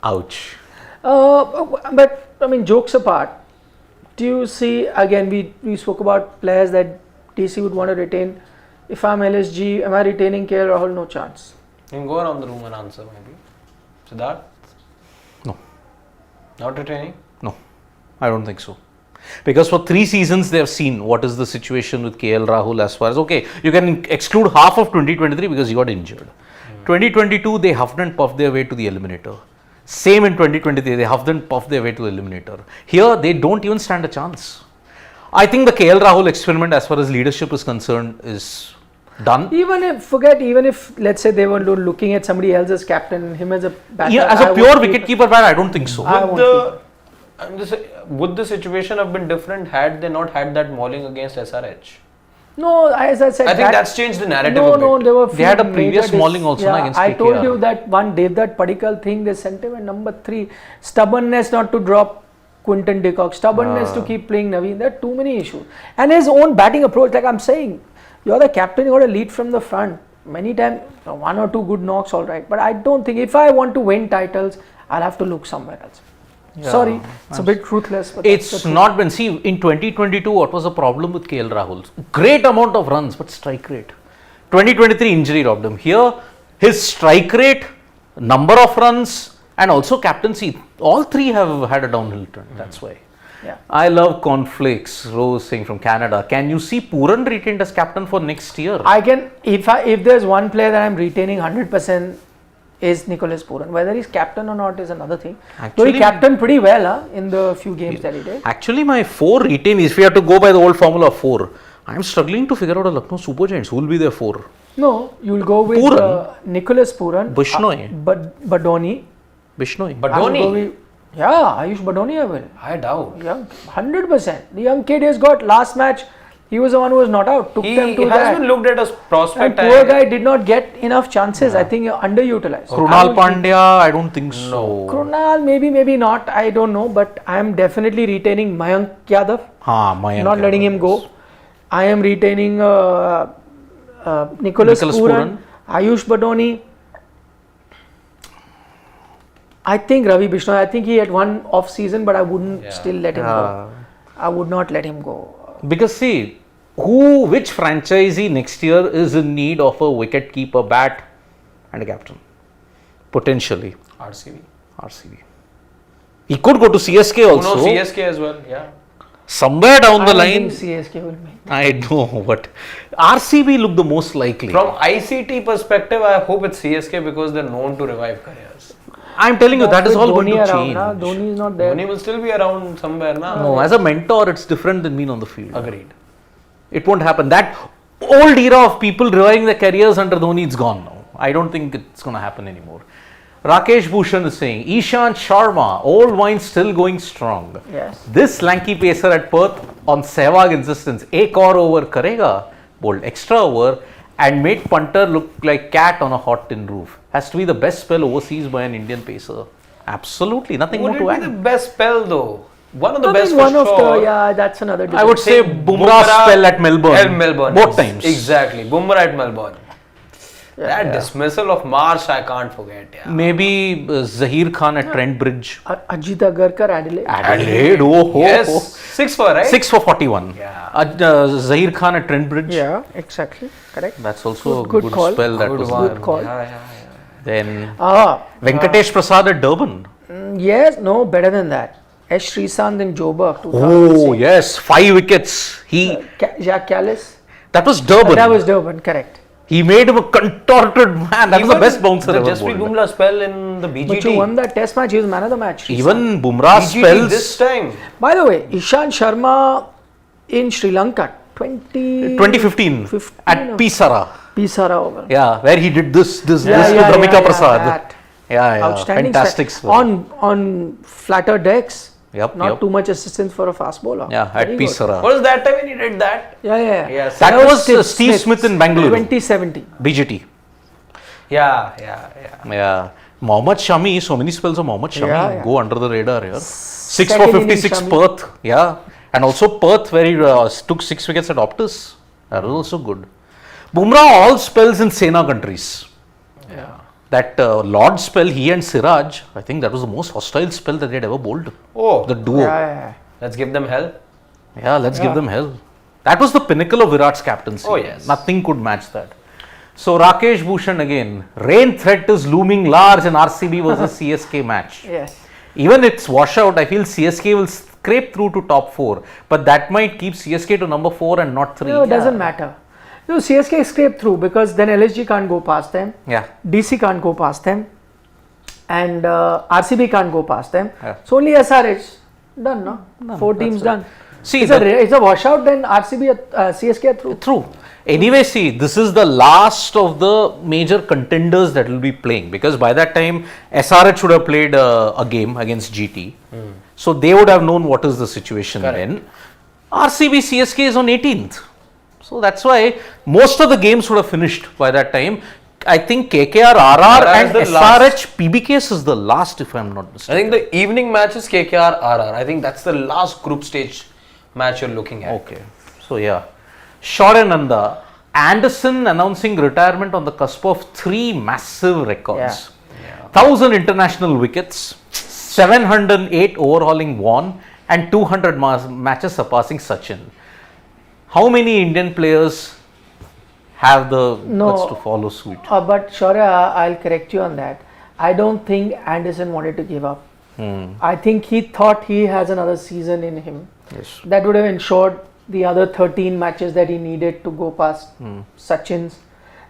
Ouch. But I mean, jokes apart, do you see, again, we spoke about players that DC would want to retain. If I'm LSG, am I retaining KL Rahul? No chance. You can go around the room and answer maybe. Siddharth? No. Not retaining? No. I don't think so. Because for 3 seasons they have seen what is the situation with KL Rahul as far as, okay, you can exclude half of 2023 because he got injured. 2022 they huffed and puffed their way to the eliminator. Same in 2023, they huffed and puffed their way to the eliminator. Here they don't even stand a chance. I think the KL Rahul experiment as far as leadership is concerned is done. Even if let's say they were looking at somebody else as captain, him as a batter. Yeah, as a pure wicketkeeper batter, I don't think so. Would the situation have been different had they not had that mauling against SRH? No, as I said, I think that's changed the narrative a bit. No, there were They had a previous mauling also against I told KKR. you that one Devdutt Padikkal thing they sent him, and number 3, stubbornness not to drop Quinton de Kock, stubbornness to keep playing Naveen. There are too many issues. And his own batting approach, like I'm saying, you're the captain, you got to lead from the front. Many times, 1 or 2 good knocks, all right. But I don't think, if I want to win titles, I'll have to look somewhere else. Sorry, it's a bit ruthless. But that's the It's truth. not been. See, in 2022, what was the problem with KL Rahul? Great amount of runs, but strike rate. 2023 injury robbed him. Here, his strike rate, number of runs, and also captaincy, all three have had a downhill trend. That's why. Yeah. I love conflicts. Rose Singh from Canada. Can you see Pooran retained as captain for next year? I can, if there's one player that I'm retaining 100% is Nicholas Pooran. Whether he's captain or not is another thing. Though Actually- he captained pretty well in the few games that he did. Actually, my 4 retain, if we have to go by the old formula of 4, I'm struggling to figure out a Lucknow Super Giants. Who will be their 4? No, you'll go with Pooran. Nicholas Pooran, Bishnoi. Badoni. Bishnoi. But I will go Dhoni, with- yeah, Ayush Badoni I will. I doubt. Young, 100%. The young kid has got last match. He was the one who was not out. Took He them to has that. been looked at as And prospect. poor guy did not get enough chances. I think underutilized. Krunal Pandya, I don't think so. Krunal, maybe not. I don't know. But I am definitely retaining Mayank Yadav. Mayank. Not letting him go. I am retaining Nicholas Pooran, Ayush Badoni. I think Ravi Bishnoi. I think he had one off season, but I wouldn't still let him go. I would not let him go. Because see, which franchisee next year is in need of a wicket keeper, bat, and a captain? Potentially, RCB. RCB. He could go to CSK also. No, CSK as well. Yeah. Somewhere down the I line, think CSK will make. I know, but RCB look the most likely. From ICT perspective, I hope it's CSK because they're known to revive careers. I'm telling you, that is all going to Dhoni change. around, na? Dhoni is not there. Dhoni will still be around somewhere now. No, as a mentor, it's different than being on the field. Agreed. It won't happen. That old era of people reviving their careers under Dhoni, it's gone now. I don't think it's going to happen anymore. Rakesh Bhushan is saying, Ishant Sharma, old wine still going strong. Yes. This lanky pacer at Perth on Sehwag insistence, ek aur over karega, bowled extra over and made punter look like cat on a hot tin roof. Has to be the best spell overseas by an Indian pacer. Absolutely, nothing Would more it to be the add. best spell though? One of the I best think for one of sure. the, yeah, that's another I would say Bumrah's spell at Melbourne. At Melbourne. Both times. Exactly. Bumrah at Melbourne. Yeah. That dismissal of Marsh, I can't forget. Yeah. Maybe Zahir Khan at Trent Bridge. Ajit Agarkar, Adelaide. Adelaide, oh, Yes. 6 for, right? 6 for 41. Yeah. Zahir Khan at Trent Bridge. Yeah, exactly. Correct. That's also Good a good call. spell. That Good was one. Good call. Yeah. Then Ah, Venkatesh Prasad at Durban. yes, no, better than that. S. Srisanth in Joburg, Oh 2006. yes, 5 wickets. Jack Callis. That was Durban. That was Durban, correct. He made him a contorted man. That was the best bouncer the ever Jasprit bowled. Bumrah spell in the BGT. But you won that test match, he was man of the match. Srisanth. Even Bumrah's BGT spells. this time. By the way, Ishant Sharma in Sri Lanka, 2015 at or- Pisara. Pisara over. Yeah, where he did this to Yeah, Dramika Prasad. that. Yeah, Outstanding fantastic spell. spell. On flatter decks. Yep, Not yep. too much assistance for a fast bowler. Yeah, at Very good. Pisara. What was that time when he did that? Yeah. Yes. That was Steve Smith in Bangalore. 2017. BGT. Yeah. Yeah. Mohammad Shami, so many spells of Mohammad Shami Yeah. go under the radar here. 6 Second for inning 56 Shami. Perth. Yeah. And also Perth where he took 6 wickets at Optus. That was also good. Bumrah all spells in Sena countries. Yeah. That Lord spell, he and Siraj, I think that was the most hostile spell that they had ever bowled. Oh, The duo. Yeah. let's give them hell. Yeah, let's give them hell. That was the pinnacle of Virat's captaincy. Oh, yes. Nothing could match that. So Rakesh Bhushan again. Rain threat is looming large in RCB versus CSK match. Yes. Even its washout, I feel CSK will scrape through to top 4. But that might keep CSK to number 4 and not 3. No, it doesn't matter. No, CSK scraped through because then LSG can't go past them. Yeah. DC can't go past them. And RCB can't go past them. Yeah. So only SRH. Done, no? 4 teams done. See, it's a washout, then RCB, CSK are through. True. Anyway, see, this is the last of the major contenders that will be playing because by that time SRH should have played a game against GT. So they would have known what is the situation then. RCB CSK is on 18th. So that's why most of the games would have finished by that time. I think KKR, RR and is the SRH PBKS is the last if I'm not I mistaken. think the evening match is KKR RR. I think that's the last group stage match you're looking at. Okay. So yeah. Shorananda, Anderson announcing retirement on the cusp of 3 massive records. 1,000 international wickets, 708 overhauling won and 200 matches surpassing Sachin. How many Indian players have the guts to follow suit? But Shaurya, I'll correct you on that. I don't think Anderson wanted to give up. I think he thought he has another season in him. Yes. That would have ensured the other 13 matches that he needed to go past Sachin's.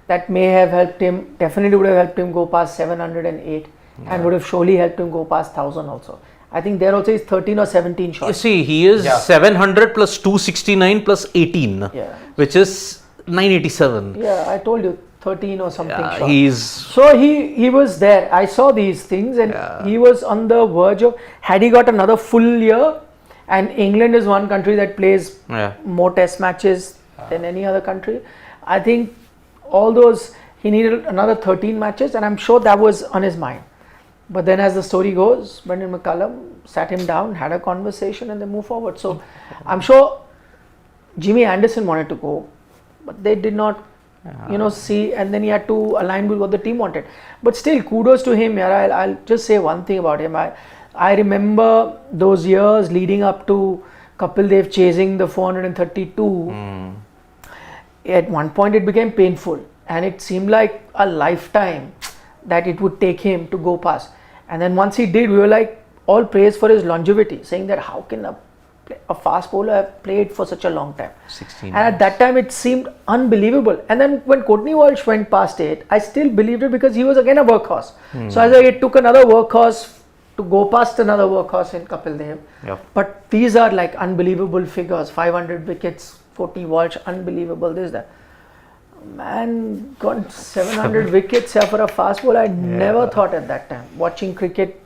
That may have helped him, definitely would have helped him go past 708 and would have surely helped him go past 1000 also. I think there also is 13 or 17 shots. You see, he is 700 plus 269 plus 18, which is 987. Yeah, I told you 13 or something shots. He's So he was there. I saw these things and he was on the verge of, had he got another full year, and England is one country that plays more test matches than any other country. I think all those, he needed another 13 matches and I'm sure that was on his mind. But then as the story goes, Brendan McCullum sat him down, had a conversation and they moved forward. So I'm sure Jimmy Anderson wanted to go, but they did not see, and then he had to align with what the team wanted. But still, kudos to him. I'll just say one thing about him. I remember those years leading up to Kapil Dev chasing the 432. At one point it became painful and it seemed like a lifetime that it would take him to go past. And then once he did, we were like all praise for his longevity, saying that how can a fast bowler have played for such a long time. 16. And at that time it seemed unbelievable. And then when Courtney Walsh went past it, I still believed it because he was again a workhorse. So as it took another workhorse to go past another workhorse in Kapil Dev. But these are like unbelievable figures. 500 wickets, 40 Walsh, unbelievable. This, that. Man, got 700 wickets here for a fast bowler. I never thought at that time, watching cricket.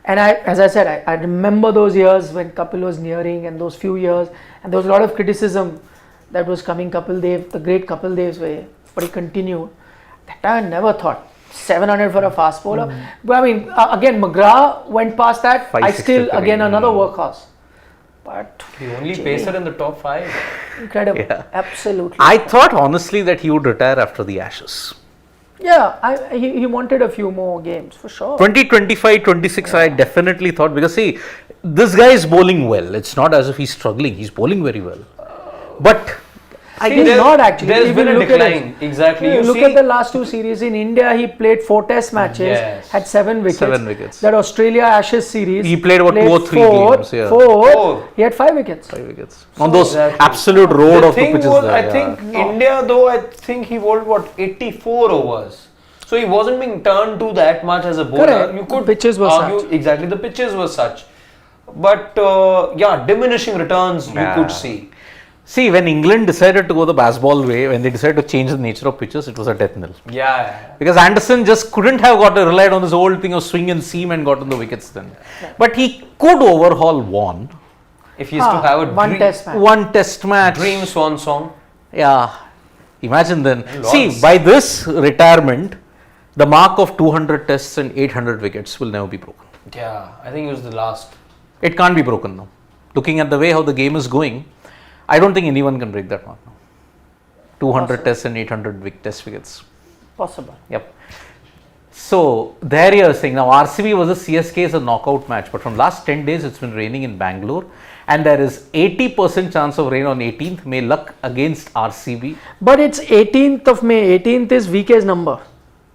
And as I said, I remember those years when Kapil was nearing and those few years, and there was a lot of criticism that was coming Kapil Dev, the great Kapil Dev's way, but he continued. That time I never thought 700 for a fast bowler. But I mean, again, McGrath went past that. I still, again, another workhorse. But the only pacer in the top 5. Incredible. Absolutely. I thought honestly that he would retire after the Ashes. Yeah, he wanted a few more games for sure. 2025, 26, I definitely thought, because see, this guy is bowling well. It's not as if he's struggling. He's bowling very well. But he's not actually. There's been a decline. Exactly. You look at the last 2 series. In India, he played 4 test matches, had 7 wickets. 7 wickets. That Australia Ashes series, he played about 2 or 3 games. Yeah. 4. He had 5 wickets. 5 wickets. On those absolute road of the pitches. I think India, though, I think he bowled 84 overs. So he wasn't being turned to that much as a bowler. Correct. You could pitches were argue such. Exactly, the pitches were such. But diminishing returns you could see. See, when England decided to go the baseball way, when they decided to change the nature of pitches, it was a death knell. Yeah. Because Anderson just couldn't have relied on this old thing of swing and seam and gotten the wickets then. But he could overhaul one. If he used to have one test match. Dream swan song. Yeah. Imagine then. See, by this retirement, the mark of 200 tests and 800 wickets will never be broken. Yeah, I think it was the last. It can't be broken now. Looking at the way how the game is going, I don't think anyone can break that mark now. 200 tests and 800 test wickets. Possible. Yep. So, there you are saying, now RCB versus CSK is a knockout match, but from last 10 days it's been raining in Bangalore and there is 80% chance of rain on 18th May, luck against RCB. But it's 18th of May, 18th is VK's number.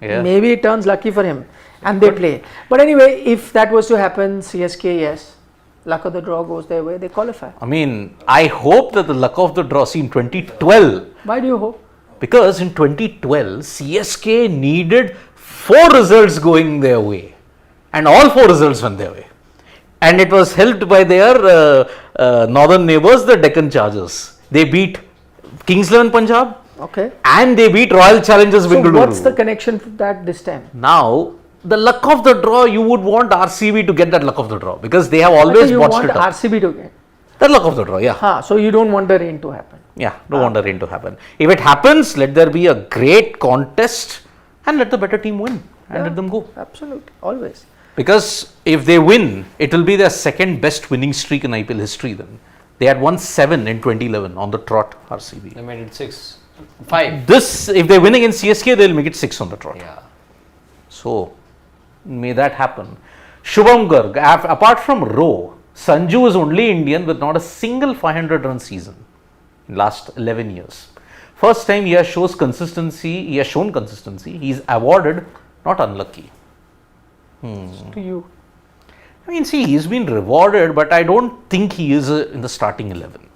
Yeah. Maybe it turns lucky for him and they play. But anyway, if that was to happen, CSK, yes. Luck of the draw goes their way, they qualify. I mean, I hope that the luck of the draw, see in 2012. Why do you hope? Because in 2012, CSK needed 4 results going their way. And all 4 results went their way. And it was helped by their northern neighbours, the Deccan Chargers. They beat Kings 11 Punjab. Okay. And they beat Royal Challengers Bengaluru. So what's the connection to that this time? Now, the luck of the draw, you would want RCB to get that luck of the draw because they have always botched it up. You want RCB to get? That luck of the draw, yeah. So you don't want the rain to happen? Yeah, don't want the rain to happen. If it happens, let there be a great contest and let the better team win and let them go. Absolutely, always. Because if they win, it will be their second best winning streak in IPL history then. They had won 7 in 2011 on the trot, RCB. They made it 5. This, if they win against CSK, they'll make it 6 on the trot. Yeah. So, may that happen. Shubham Garg, apart from Rowe, Sanju is only Indian with not a single 500 run season in last 11 years. First time he has shown consistency. He is awarded, not unlucky. To you. I mean, see, he's been rewarded, but I don't think he is in the starting 11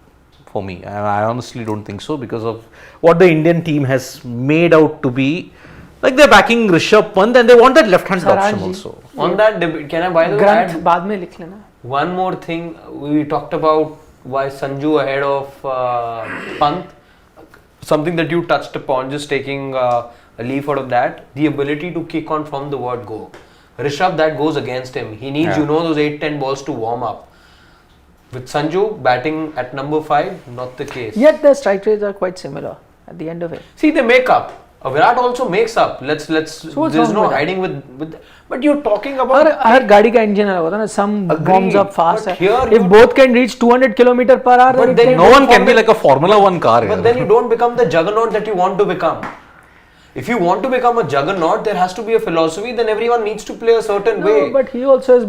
for me. I honestly don't think so because of what the Indian team has made out to be. Like they're backing Rishabh Pant and they want that left-hand option also. On that debate, can I by the way Grant add बाद में लिख लेना. one more thing? We talked about why Sanju ahead of Pant. Something that you touched upon, just taking a leaf out of that, the ability to kick on from the word go. Rishabh, that goes against him. He needs, those 8-10 balls to warm up. With Sanju batting at number 5, not the case. Yet the strike rates are quite similar at the end of it. See, they make up. Virat also makes up. Let's. So there's no hiding with. But you're talking about. हर गाड़ी का engine अलग होता है ना. Some warms up fast. But here if both can reach 200 km per hour, but then no one can be like a Formula 1 car. But then you don't become the juggernaut that you want to become. If you want to become a juggernaut, there has to be a philosophy. Then everyone needs to play a certain way. But he also is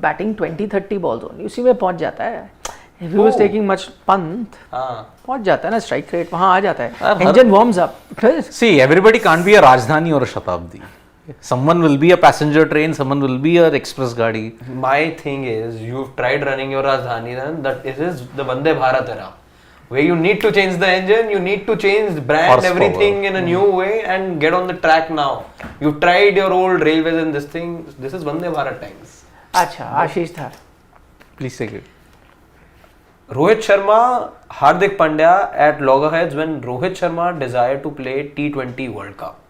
batting 20-30 balls only. उसी में पहुंच जाता है. If he was taking much Pant, पहुंच जाता है ना strike rate वहाँ आ जाता है. Engine warms up. See, everybody can't be a Rajdhani or a Shatabdi. Someone will be a passenger train, someone will be an express gadi. My thing is, you've tried running your Rajdhani, then that is the Vande Bharat era, where you need to change the engine, you need to change the brand, Horsepower. everything in a new way and get on the track now. You've tried your old railways and this thing. This is Vande Bharat times. अच्छा आशीष था. Please take it. Rohit Sharma, Hardik Pandya at loggerheads when Rohit Sharma desired to play T20 World Cup.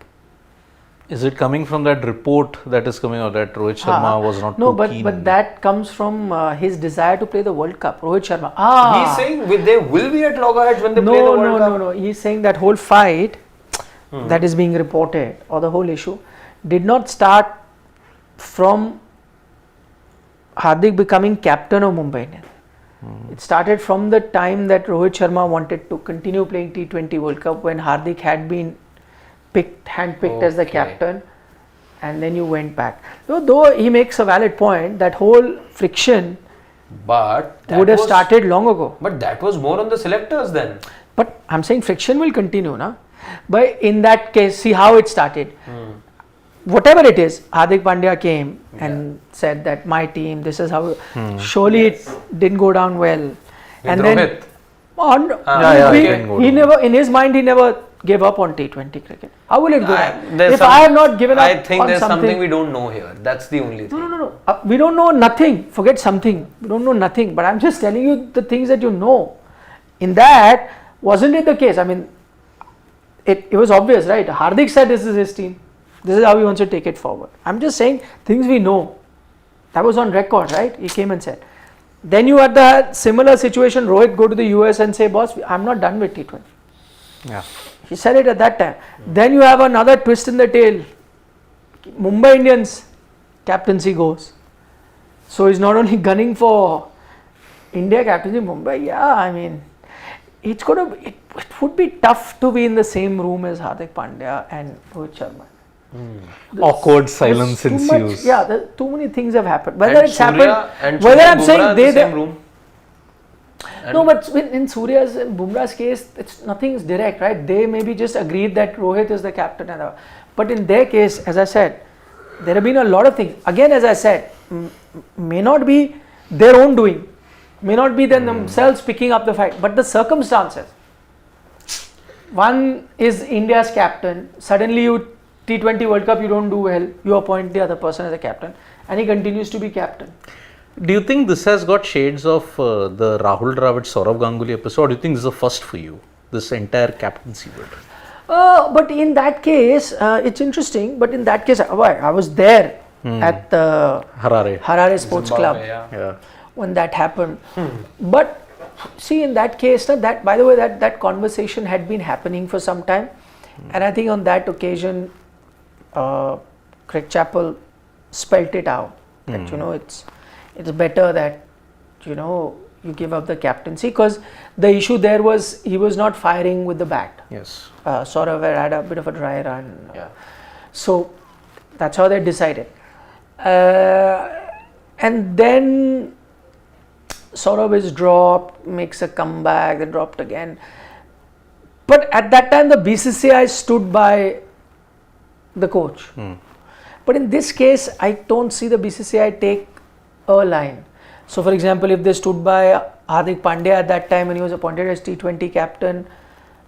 Is it coming from that report that is coming out that Rohit Sharma was not no, too keen? but that comes from his desire to play the World Cup. Rohit Sharma. He's saying they will be at loggerheads when they play the World Cup. No. He's saying that whole fight that is being reported, or the whole issue, did not start from Hardik becoming captain of Mumbai Indians. It started from the time that Rohit Sharma wanted to continue playing T20 World Cup when Hardik had been handpicked as the captain, and then you went back. Though he makes a valid point, that whole friction would have started long ago. But that was more on the selectors then. But I'm saying friction will continue, na? But in that case, see how it started. Whatever it is, Hardik Pandya came and said that my team, this is how. Surely it didn't go down well. And Rohit. then he never, in his mind, he never gave up on T20 cricket. How will it go? If I have not given up, I think on there's something we no. don't know here. That's the only thing. No. We don't know nothing. Forget something. We don't know nothing. But I'm just telling you the things that you know. In that, wasn't it the case? I mean, it was obvious, right? Hardik said this is his team. This is how he wants to take it forward. I'm just saying things we know. That was on record, right? He came and said. Then you had the similar situation. Rohit go to the US and say, boss, I'm not done with T20. Yeah. He said it at that time. Then you have another twist in the tail. Mumbai Indians captaincy goes. So he's not only gunning for India captaincy, Mumbai. Yeah, I mean, it would be tough to be in the same room as Hardik Pandya and Rohit Sharma. Awkward silence ensues. Too many things have happened. Whether and it's Surya happened, and whether Surya I'm saying Bumrah in they, the same room. no, but in Surya's and Bumrah's case, nothing's direct, right? They maybe just agreed that Rohit is the captain, but in their case, as I said, there have been a lot of things. Again, as I said, may not be their own doing, may not be them themselves picking up the fight, but the circumstances. One is India's captain. Suddenly, you T20 World Cup, you don't do well. You appoint the other person as a captain, and he continues to be captain. Do you think this has got shades of the Rahul Dravid Saurav Ganguly episode? Or do you think this is a first for you? This entire captaincy bit. But in that case, it's interesting. But in that case, I was there at the Harare Sports Club when that happened. But see, in that case, that by the way, that conversation had been happening for some time, and I think on that occasion, Craig Chappell spelt it out that it's better that you give up the captaincy, because the issue there was he was not firing with the bat. Yes. Sort of had a bit of a dry run. So that's how they decided. And then Saurabh is dropped, makes a comeback, then dropped again. But at that time, the BCCI stood by the coach. But in this case, I don't see the BCCI take a line. So, for example, if they stood by Hardik Pandya at that time when he was appointed as T20 captain,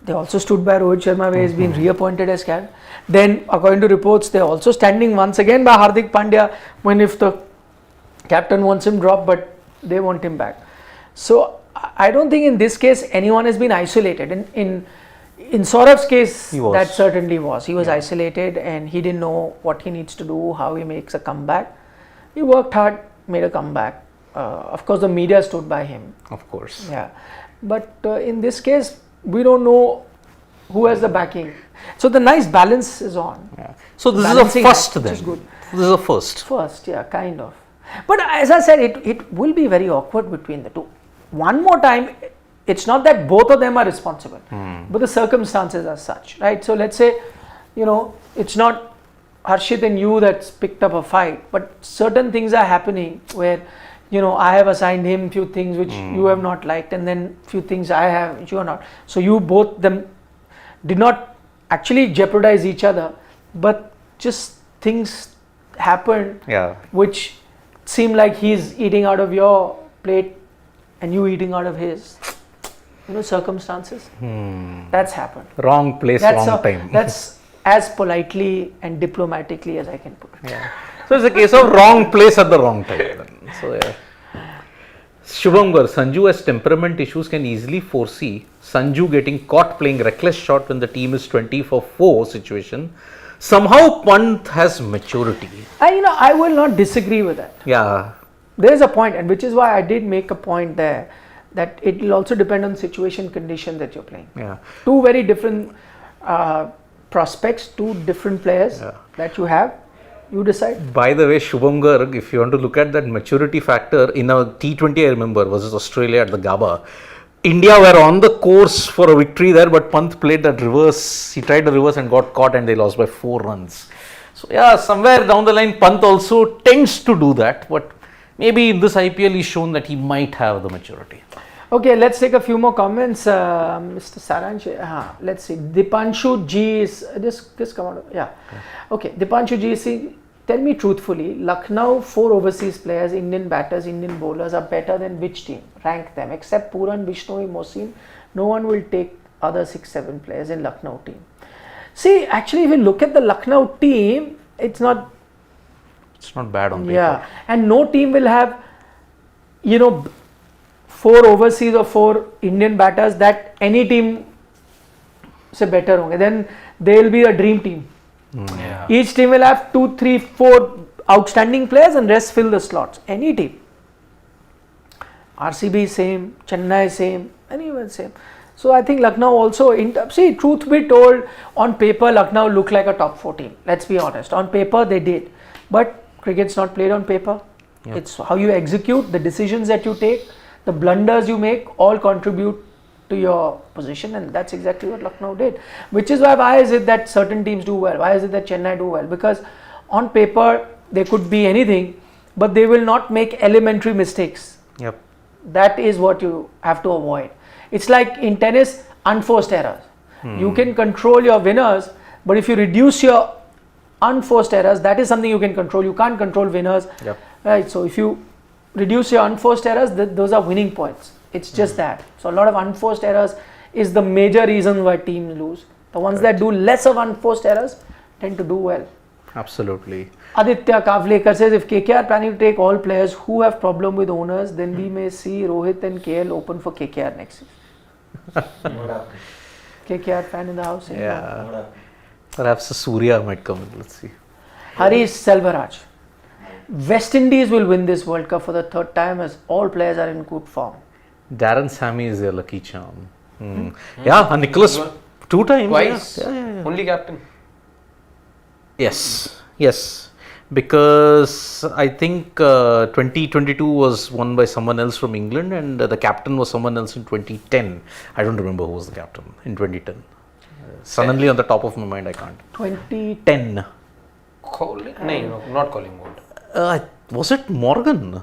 they also stood by Rohit Sharma where he's been reappointed as captain. Then, according to reports, they're also standing once again by Hardik Pandya when if the captain wants him dropped, but they want him back. So, I don't think in this case anyone has been isolated. In Saurabh's case, that certainly was. He was isolated and he didn't know what he needs to do, how he makes a comeback. He worked hard, made a comeback. Of course, the media stood by him. Of course. Yeah. But in this case, we don't know who has the backing. So the nice balance is on. Yeah. So this is a first then. Is good. This is a first. First, yeah, kind of. But as I said, it will be very awkward between the two. One more time, it's not that both of them are responsible, but the circumstances are such, right? So let's say, it's not Harshit and you that's picked up a fight, but certain things are happening where, I have assigned him few things which you have not liked, and then few things I have which you are not. So you both them did not actually jeopardize each other, but just things happened which seem like he's eating out of your plate and you eating out of his. Circumstances. That's happened. Wrong place, wrong time. That's as politely and diplomatically as I can put it. Yeah. So it's a case of wrong place at the wrong time. So yeah. Shubham Gar, Sanju has temperament issues, can easily foresee Sanju getting caught playing reckless shot when the team is 20 for 4 situation. Somehow Pant has maturity. I will not disagree with that. Yeah. There is a point, and which is why I did make a point there, that it will also depend on situation, condition that you're playing. Yeah. Two very different prospects, two different players that you have. You decide. By the way, Shubham Garg, if you want to look at that maturity factor, in a T20 I remember versus Australia at the Gabba, India were on the course for a victory there, but Pant played that reverse. He tried the reverse and got caught and they lost by 4 runs. So yeah, somewhere down the line, Pant also tends to do that, but maybe in this IPL he's shown that he might have the maturity. Okay, let's take a few more comments. Mr. Saransh, let's see. Dipanshu G is this come out. Yeah. Okay, Dipanshu G is, tell me truthfully, Lucknow 4 overseas players, Indian batters, Indian bowlers are better than which team? Rank them. Except Puran, Bishnoi, Mohsin, no one will take other 6-7 players in Lucknow team. See, actually, if you look at the Lucknow team, it's not bad on paper. Yeah, and no team will have, 4 overseas or 4 Indian batters that any team se better honge. Then they will be a dream team. Each team will have 2, 3, 4 outstanding players and rest fill the slots. Any team. RCB same, Chennai same, anyone same. So I think Lucknow also, see, truth be told, on paper Lucknow looked like a top 4 team. Let's be honest. On paper they did. But cricket's not played on paper. It's how you execute, the decisions that you take, the blunders you make all contribute to your position, and that's exactly what Lucknow did. Which is why is it that certain teams do well? Why is it that Chennai do well? Because on paper they could be anything, but they will not make elementary mistakes. That is what you have to avoid. It's like in tennis, unforced errors. You can control your winners, but if you reduce your unforced errors, that is something you can control. You can't control winners, right? So if you reduce your unforced errors, those are winning points. It's just that. So a lot of unforced errors is the major reason why teams lose. The ones that do less of unforced errors tend to do well. Absolutely. Aditya Kavlekar says, if KKR planning to take all players who have problem with owners, then we may see Rohit and KL open for KKR next season. KKR fan in the house. Yeah. Perhaps a Surya might come in. Let's see. Harish Selvaraj. West Indies will win this World Cup for the 3rd time as all players are in good form. Darren Sammy is their lucky charm. Yeah, and Nicholas 2 times. Twice. Yeah. Only captain. Yes. Because I think 2022 was won by someone else from England, and the captain was someone else in 2010. I don't remember who was the captain in 2010. Suddenly on the top of my mind I can't. 2010. No, not Collingwood. Was it Morgan?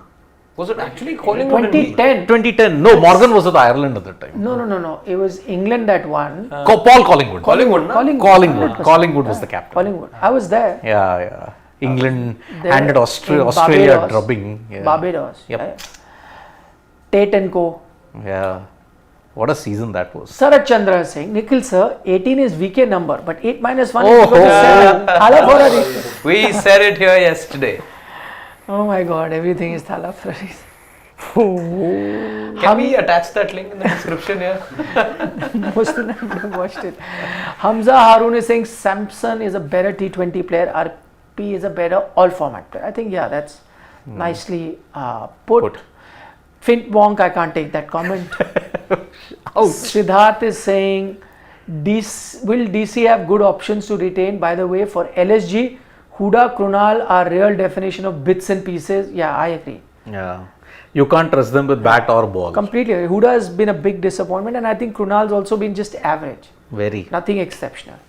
Was it actually Collingwood? 2010. 2010. No, Morgan was with Ireland at that time. No. It was England that won. Paul Collingwood. Collingwood, no? Collingwood. 100%. Collingwood was the captain. Collingwood. I was there. Yeah. England They handed were Australia in a drubbing. Yeah. Barbados. Yep. Right? Tate and Co. Yeah. What a season that was. Sarat Chandra is saying, Nikhil sir, 18 is VK number, but 8 minus 1 Oh, is equal to 7. Thala for a reason. We said it here yesterday. Oh my god, everything is thala for a reason. Can we attach that link in the description here? Most of them would have watched it. Hamza Haroon is saying Samson is a better T20 player, RP is a better all format player. I think, yeah, that's nicely put. Fint Wonk, I can't take that comment. Siddharth is saying, will DC have good options to retain? By the way, for LSG, Huda, Krunal are real definition of bits and pieces. Yeah, I agree. Yeah. You can't trust them with bat or ball. Completely. Huda has been a big disappointment, and I think Krunal's also been just average. Very. Nothing exceptional.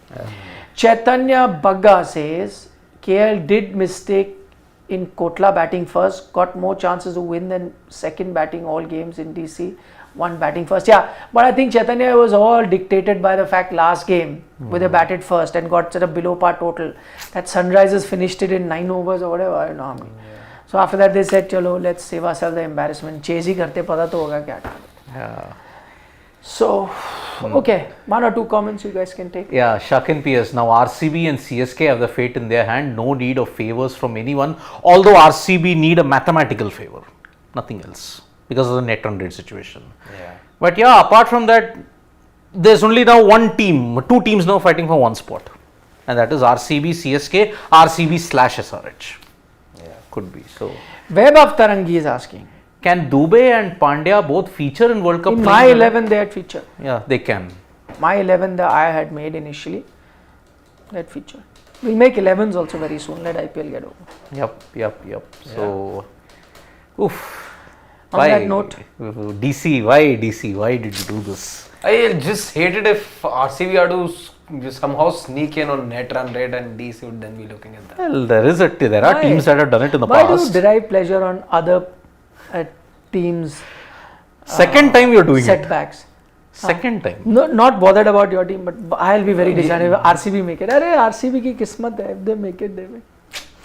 Chaitanya Bagga says, KL did mistake in Kotla batting first, got more chances to win than second batting all games in DC, one batting first. Yeah, but I think Chaitanya was all dictated by the fact last game where they batted first and got sort of below par total. That Sunrisers finished it in 9 overs or whatever. I don't know how many. So after that they said, chalo, let's save ourselves the embarrassment. Chase hi karte pata to hoga kya. Yeah. So, okay, 1 or 2 comments you guys can take. Yeah, Shakin PS. Now RCB and CSK have the fate in their hand. No need of favors from anyone. Although RCB need a mathematical favor. Nothing else. Because of the net run rate situation. Yeah. But yeah, apart from that, there's only now one team, 2 teams now fighting for one spot. And that is RCB, CSK, RCB/SRH. Yeah. Could be. So, Web of Tarangi is asking. can Dubey and Pandya both feature in World Cup? In my 11 they had feature. Yeah, they can. My 11 that I had made initially, that feature. We'll make 11s also very soon. Let IPL get over. Yep. So, oof. On that note, DC, why DC? Why did you do this? I just hate it if RCB had to just somehow sneak in on net run rate and DC would then be looking at that. Well, there are Why? teams that have done it in the why past. do you derive pleasure on other teams' Second time you're doing setbacks? Second time. No, not bothered about your team, but I'll be very disappointed if RCB make it. Arey, RCB ki kismat hai. If they make it, they make.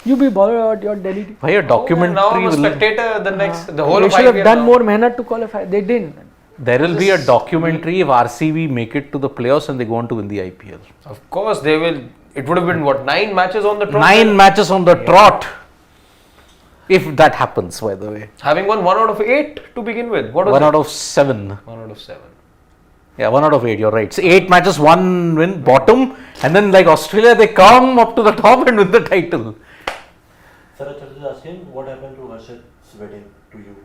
You be bothered about your Delhi team. Why a documentary? Now I'm a will- spectator the next, the whole They of should have IPL done now. more mehnat to qualify. They didn't. There will be a documentary if RCB make it to the playoffs and they go on to win the IPL. Of course they will. It would have been what, 9 matches on the trot? 9 matches on the trot. If that happens, by the way. Having won 1 out of 8 to begin with. What was 1 it? out of 7. 1 out of 7. Yeah, 1 out of 8, you're right. So 8 matches, 1 win, bottom. And then like Australia, they come up to the top and win the title. Sarat Chandra is asking what happened to Harshit's wedding to you.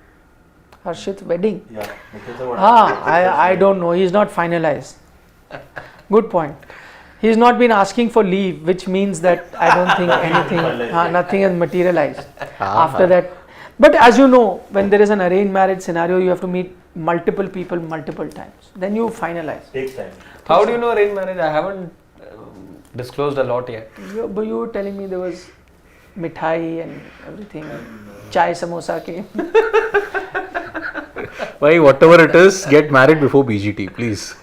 Harshit's wedding. Yeah, Nikhil sir, what happened? I don't know. He's not finalized. Good point. He's not been asking for leave, which means that I don't think anything, nothing has materialized after that. But as you know, when there is an arranged marriage scenario, you have to meet multiple people multiple times. Then you finalize. Takes time. How do you know arranged marriage? I haven't disclosed a lot yet. But you were telling me there was mithai and everything, and chai samosa came. Why, whatever it is, get married before BGT, please.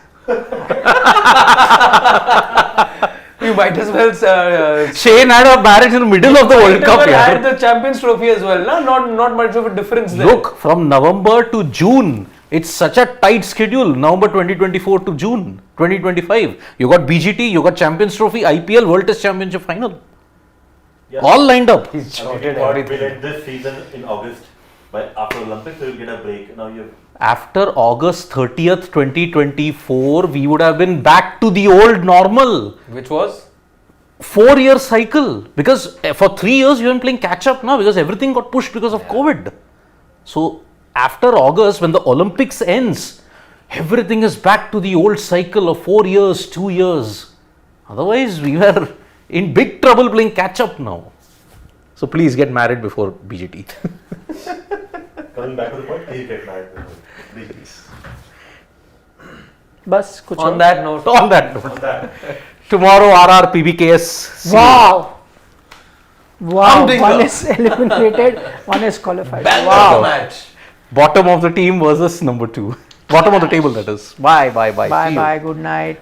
You might as well. Shane had a marriage in the middle of the World Cup. I Yeah. had the Champions Trophy as well. No? Not much of a difference there. Look, from November to June, it's such a tight schedule. November 2024 to June 2025. You got BGT, you got Champions Trophy, IPL, World Test Championship final. Yeah. All lined up. He's Now, cheated we'll everything. end this season in August. But after Olympics, we'll get a break. Now you After August 30th, 2024, we would have been back to the old normal. Which was? 4-year cycle. Because for 3 years, you have been playing catch up now because everything got pushed because of COVID. So, after August, when the Olympics ends, everything is back to the old cycle of 4 years, 2 years. Otherwise, we were in big trouble playing catch up now. So, please get married before BGT. coming back to the point, please get married. Please. Bas, kuch On aur? that note. On that note, On that. tomorrow RR PBKS. See you. Wow. Wow, Humdinger. one is eliminated, one is qualified. Banger Wow. match. Bottom of the team versus number 2. Bottom of the table, that is. Bye. Bye See you. bye, good night.